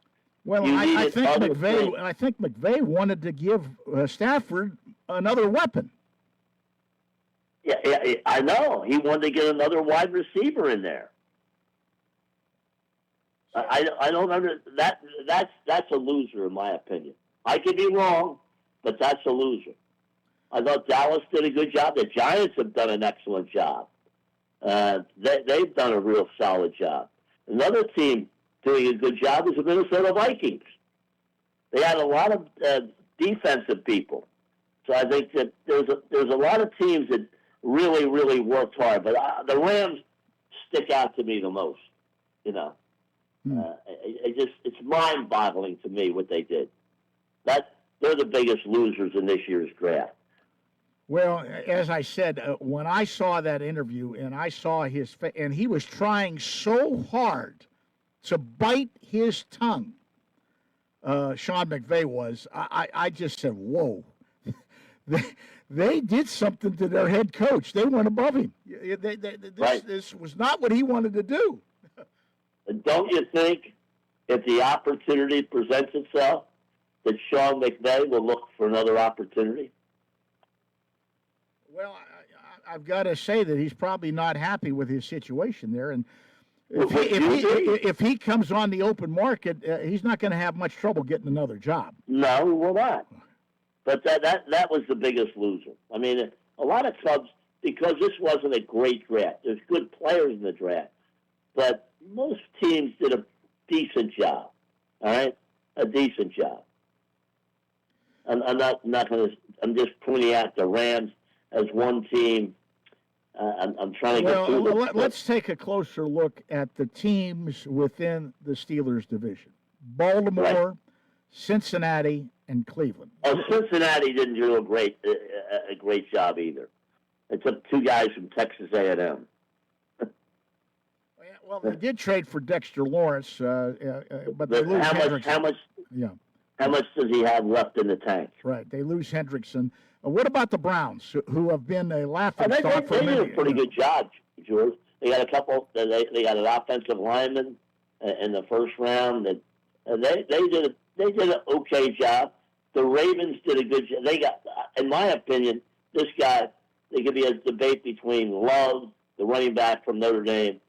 Well, I think McVay wanted to give Stafford another weapon. Yeah, I know. He wanted to get another wide receiver in there. I don't under that. That's a loser in my opinion. I could be wrong, but that's a loser. I thought Dallas did a good job. The Giants have done an excellent job. They've done a real solid job. Another team doing a good job is the Minnesota Vikings. They had a lot of defensive people, so I think that there's a lot of teams that really, really worked hard. But the Rams stick out to me the most. You know, it's mind-boggling to me what they did. They're the biggest losers in this year's draft. Well, as I said, when I saw that interview and I saw his face, and he was trying so hard to bite his tongue, Sean McVay was, I just said, whoa. They did something to their head coach. They went above him. This was not what he wanted to do. Don't you think if the opportunity presents itself that Sean McVay will look for another opportunity? Well, I've got to say that he's probably not happy with his situation there. And if he comes on the open market, he's not going to have much trouble getting another job. No, he will not. But that was the biggest loser. I mean, a lot of clubs, because this wasn't a great draft. There's good players in the draft. But most teams did a decent job. All right? A decent job. I'm not going to. I'm just pointing out the Rams as one team. I'm trying to get through this. Let's take a closer look at the teams within the Steelers division. Baltimore, Cincinnati, and Cleveland. Oh, Cincinnati didn't do a great job either. It took two guys from Texas A&M. Well, they did trade for Dexter Lawrence, but they lose Hendrickson. How much does he have left in the tank? Right, they lose Hendrickson. What about the Browns, who have been a laughing stock for many? They did a pretty good job, George. They got a couple. They got an offensive lineman in the first round. That they did an okay job. The Ravens did a good job. They got, in my opinion, this guy there could be a debate between Love, the running back from Notre Dame,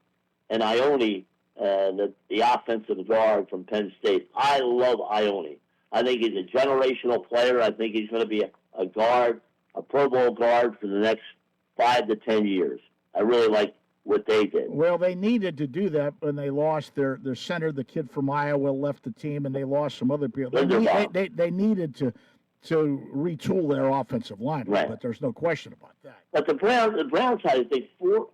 and Ione, the offensive guard from Penn State. I love Ione. I think he's a generational player. I think he's going to be a guard, a Pro Bowl guard for the next 5 to 10 years. I really like what they did. Well, they needed to do that when they lost their center, the kid from Iowa, left the team, and they lost some other people. They needed to retool their offensive line, right. But there's no question about that. But the Browns had, I think, four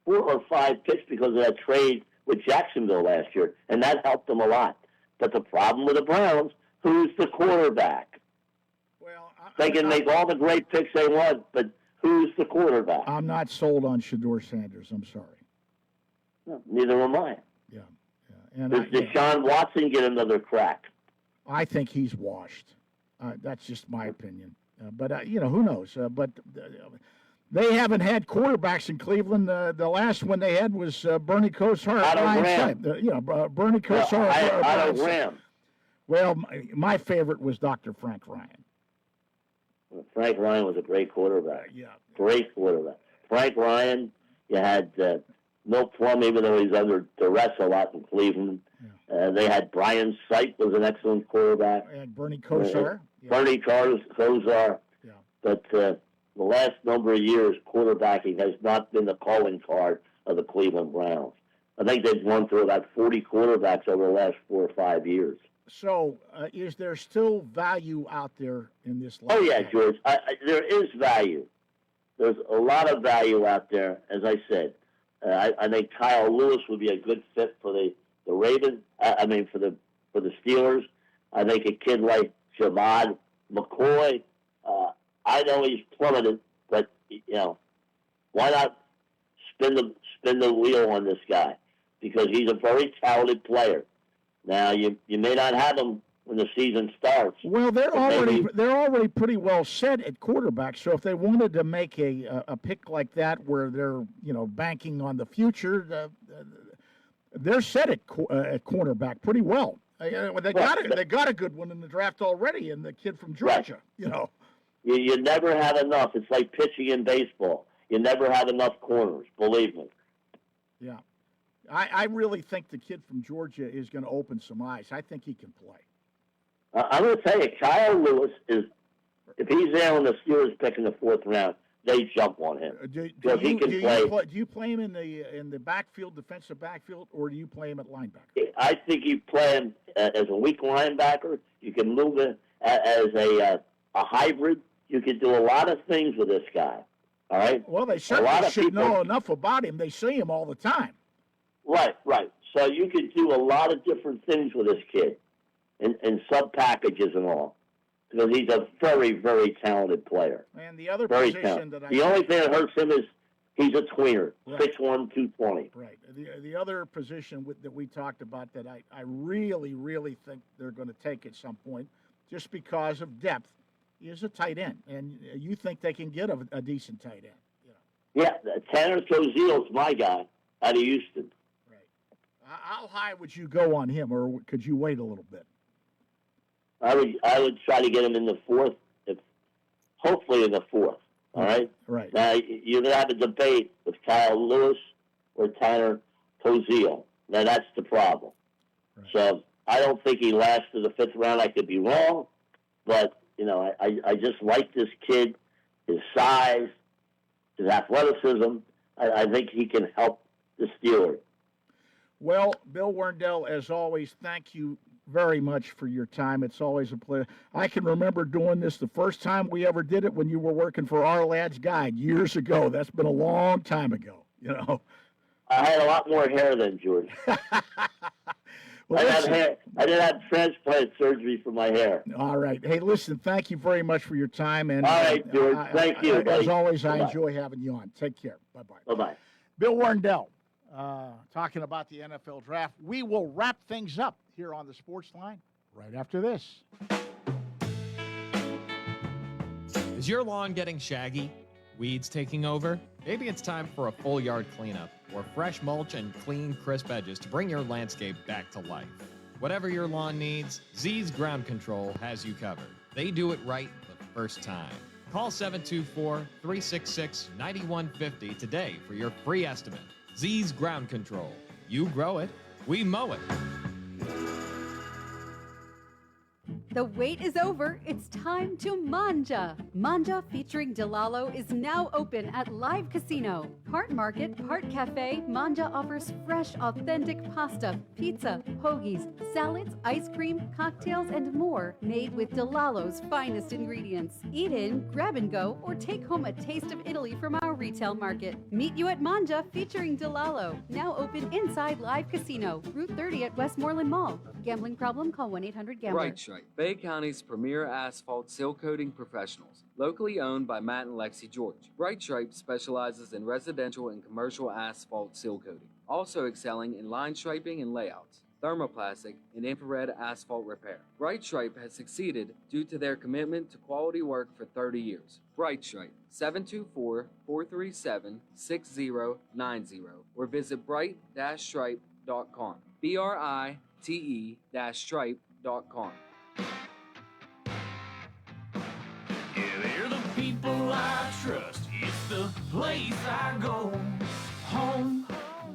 or five picks because of that trade with Jacksonville last year, and that helped them a lot. But the problem with the Browns, who's the quarterback? Well, they can make all the great picks they want, but who's the quarterback? I'm not sold on Shedeur Sanders. I'm sorry. No, neither am I. Yeah. And Does Deshaun Watson get another crack? I think he's washed. That's just my opinion. But who knows? But they haven't had quarterbacks in Cleveland. The last one they had was Bernie Kosar. Bernie Kosar. Otto Graham. Well, my favorite was Dr. Frank Ryan. Frank Ryan was a great quarterback. Yeah. Great quarterback. Frank Ryan, you had no Plum, even though he's under duress a lot in Cleveland. Yeah. They had Brian Sipe was an excellent quarterback. And Bernie Kosar. Bernie Kosar. Yeah. But the last number of years, quarterbacking has not been the calling card of the Cleveland Browns. I think they've gone through about 40 quarterbacks over the last 4 or 5 years. So, is there still value out there in this league? Oh, yeah, George. There is value. There's a lot of value out there, as I said. I think Kyle Lewis would be a good fit for the Ravens. For the Steelers. I think a kid like Javad McCoy. I know he's plummeted, but why not spin the wheel on this guy? Because he's a very talented player. Now you may not have him when the season starts. Well, they're already pretty well set at quarterback. So if they wanted to make a pick like that, where they're banking on the future, they're set at cornerback pretty well. They got a good one in the draft already, and the kid from Georgia. Right. You never have enough. It's like pitching in baseball. You never have enough corners. Believe me. Yeah. I really think the kid from Georgia is going to open some eyes. I think he can play. I'm going to tell you, Kyle Lewis is, if he's there when the Steelers pick in the 4th round, they jump on him. Do you play him in the backfield, defensive backfield, or do you play him at linebacker? I think you play him as a weak linebacker. You can move it as a hybrid. You can do a lot of things with this guy. All right? Well, they certainly should know enough about him. They see him all the time. Right. So you can do a lot of different things with this kid, and sub packages and all, because he's a very, very talented player. And the other very position talented. The only thing that hurts him is he's a tweener, 6'1", 220. Right. The other position that we talked about that I really, really think they're going to take at some point, just because of depth, is a tight end. And you think they can get a decent tight end? Yeah, Tanner Tozil's my guy out of Houston. How high would you go on him, or could you wait a little bit? I would try to get him in the 4th, hopefully in the 4th. All right. Right. Now you're going to have a debate with Kyle Lewis or Tanner Tozil. Now that's the problem. Right. So I don't think he lasts to the 5th round. I could be wrong, but I just like this kid, his size, his athleticism. I think he can help the Steelers. Well, Bill Werndell, as always, thank you very much for your time. It's always a pleasure. I can remember doing this the first time we ever did it when you were working for Our Lad's Guide years ago. That's been a long time ago, I had a lot more hair than George. I didn't have transplant surgery for my hair. All right. Hey, listen, thank you very much for your time. And all right, George. Thank you. As always, Bye-bye. I enjoy having you on. Take care. Bye-bye. Bye-bye. Bill Werndell. Talking about the NFL draft. We will wrap things up here on the Sports Line right after this. Is your lawn getting shaggy? Weeds taking over? Maybe it's time for a full yard cleanup or fresh mulch and clean, crisp edges to bring your landscape back to life. Whatever your lawn needs, Z's Ground Control has you covered. They do it right the first time. Call 724-366-9150 today for your free estimate. Z's Ground Control. You grow it, we mow it. The wait is over. It's time to manja. Manja featuring DeLallo is now open at Live Casino. Part market, part cafe, Manja offers fresh, authentic pasta, pizza, hoagies, salads, ice cream, cocktails, and more made with DeLallo's finest ingredients. Eat in, grab and go, or take home a taste of Italy from our retail market. Meet you at Manja featuring DeLallo. Now open inside Live Casino, Route 30 at Westmoreland Mall. Gambling problem? Call 1-800-GAMBLER. Bright Stripe, Bay County's premier asphalt seal coating professionals, locally owned by Matt and Lexi George. Bright Stripe specializes in residential and commercial asphalt seal coating, also excelling in line striping and layouts, thermoplastic, and infrared asphalt repair. Bright Stripe has succeeded due to their commitment to quality work for 30 years. Bright Stripe, 724-437-6090, or visit bright-stripe.com. BRITE-stripe.com. Yeah, they're the people I trust. It's the place I go. Home,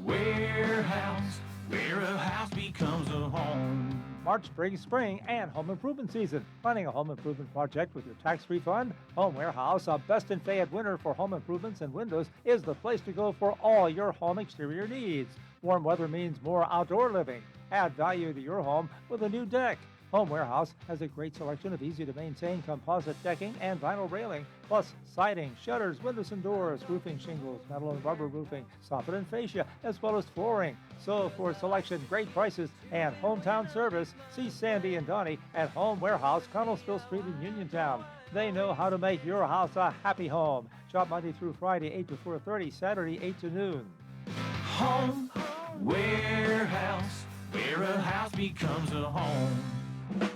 warehouse, where a house becomes a home. March, spring, and home improvement season. Planning a home improvement project with your tax refund? Home Warehouse, a Best in Fayette winner for home improvements and windows, is the place to go for all your home exterior needs. Warm weather means more outdoor living. Add value to your home with a new deck. Home Warehouse has a great selection of easy-to-maintain composite decking and vinyl railing, plus siding, shutters, windows and doors, roofing shingles, metal and rubber roofing, soffit and fascia, as well as flooring. So for selection, great prices, and hometown service, see Sandy and Donnie at Home Warehouse, Connellsville Street in Uniontown. They know how to make your house a happy home. Shop Monday through Friday, 8 to 4:30, Saturday, 8 to noon. Home, warehouse, where a house becomes a home.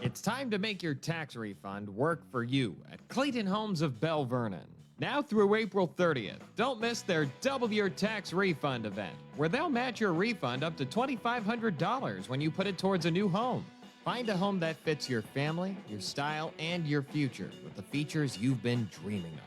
It's time to make your tax refund work for you at Clayton Homes of Bell Vernon. Now through April 30th, don't miss their Double Your Tax Refund event, where they'll match your refund up to $2,500 when you put it towards a new home. Find a home that fits your family, your style, and your future with the features you've been dreaming of.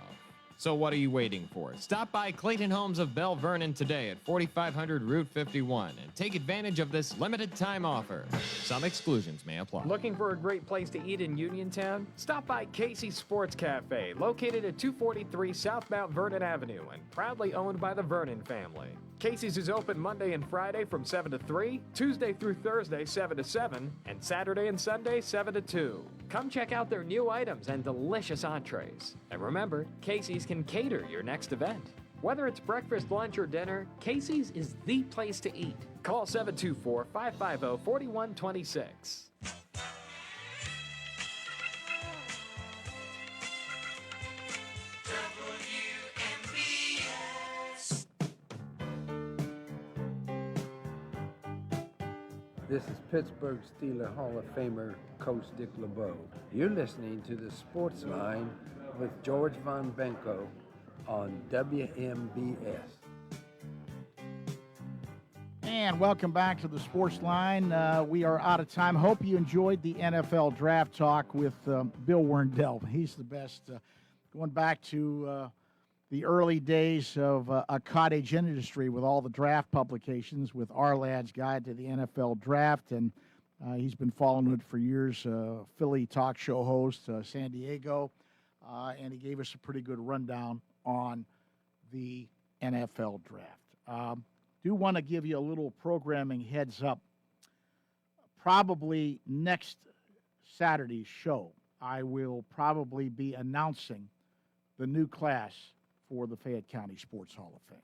So what are you waiting for? Stop by Clayton Homes of Bell Vernon today at 4500 Route 51 and take advantage of this limited time offer. Some exclusions may apply. Looking for a great place to eat in Uniontown? Stop by Casey's Sports Cafe, located at 243 South Mount Vernon Avenue and proudly owned by the Vernon family. Casey's is open Monday and Friday from 7 to 3, Tuesday through Thursday 7 to 7, and Saturday and Sunday 7 to 2. Come check out their new items and delicious entrees. And remember, Casey's can cater your next event. Whether it's breakfast, lunch, or dinner, Casey's is the place to eat. Call 724-550-4126. This is Pittsburgh Steelers Hall of Famer Coach Dick LeBeau. You're listening to the Sportsline with George Von Benko on WMBS. And welcome back to the Sportsline. We are out of time. Hope you enjoyed the NFL draft talk with Bill Werndell. He's the best. Going back to the early days of a cottage industry with all the draft publications with Our Lad's Guide to the NFL Draft, and he's been following it for years, Philly talk show host, San Diego, and he gave us a pretty good rundown on the NFL Draft. Do want to give you a little programming heads up. Probably next Saturday's show, I will probably be announcing the new class for the Fayette County Sports Hall of Fame.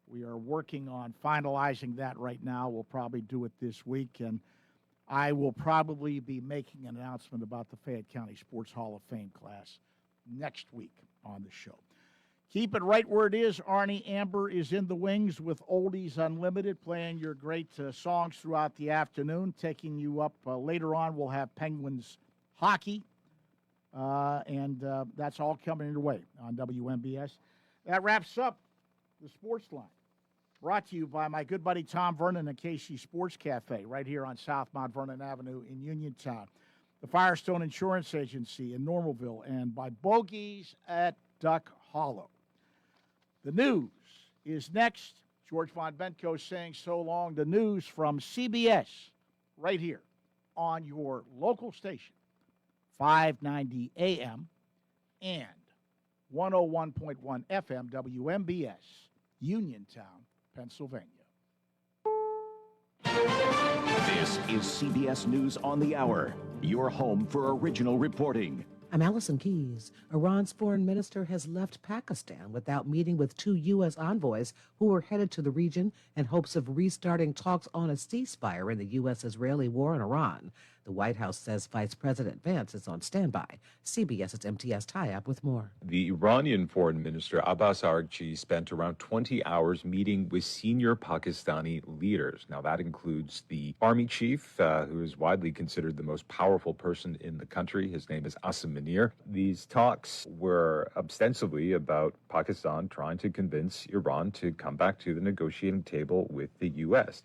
We are working on finalizing that right now. We'll probably do it this week, and I will probably be making an announcement about the Fayette County Sports Hall of Fame class next week on the show. Keep it right where it is. Arnie Amber is in the wings with Oldies Unlimited, playing your great songs throughout the afternoon, taking you up. Later on, we'll have Penguins hockey, and that's all coming your way on WMBS. That wraps up the Sports Line, brought to you by my good buddy Tom Vernon and KC Sports Cafe right here on South Mount Vernon Avenue in Uniontown, the Firestone Insurance Agency in Normalville, and by Bogies at Duck Hollow. The news is next. George Von Benko saying so long. The news from CBS right here on your local station, 590 AM and 101.1 FM WMBS, Uniontown, Pennsylvania. This is CBS News on the Hour, your home for original reporting. I'm Allison Keyes. Iran's foreign minister has left Pakistan without meeting with 2 U.S. envoys who are headed to the region in hopes of restarting talks on a ceasefire in the U.S.-Israeli war in Iran. The White House says Vice President Vance is on standby. CBS's MTS tie-up with more. The Iranian foreign minister Abbas Araghchi spent around 20 hours meeting with senior Pakistani leaders. Now, that includes the army chief, who is widely considered the most powerful person in the country. His name is Asim Munir. These talks were ostensibly about Pakistan trying to convince Iran to come back to the negotiating table with the U.S.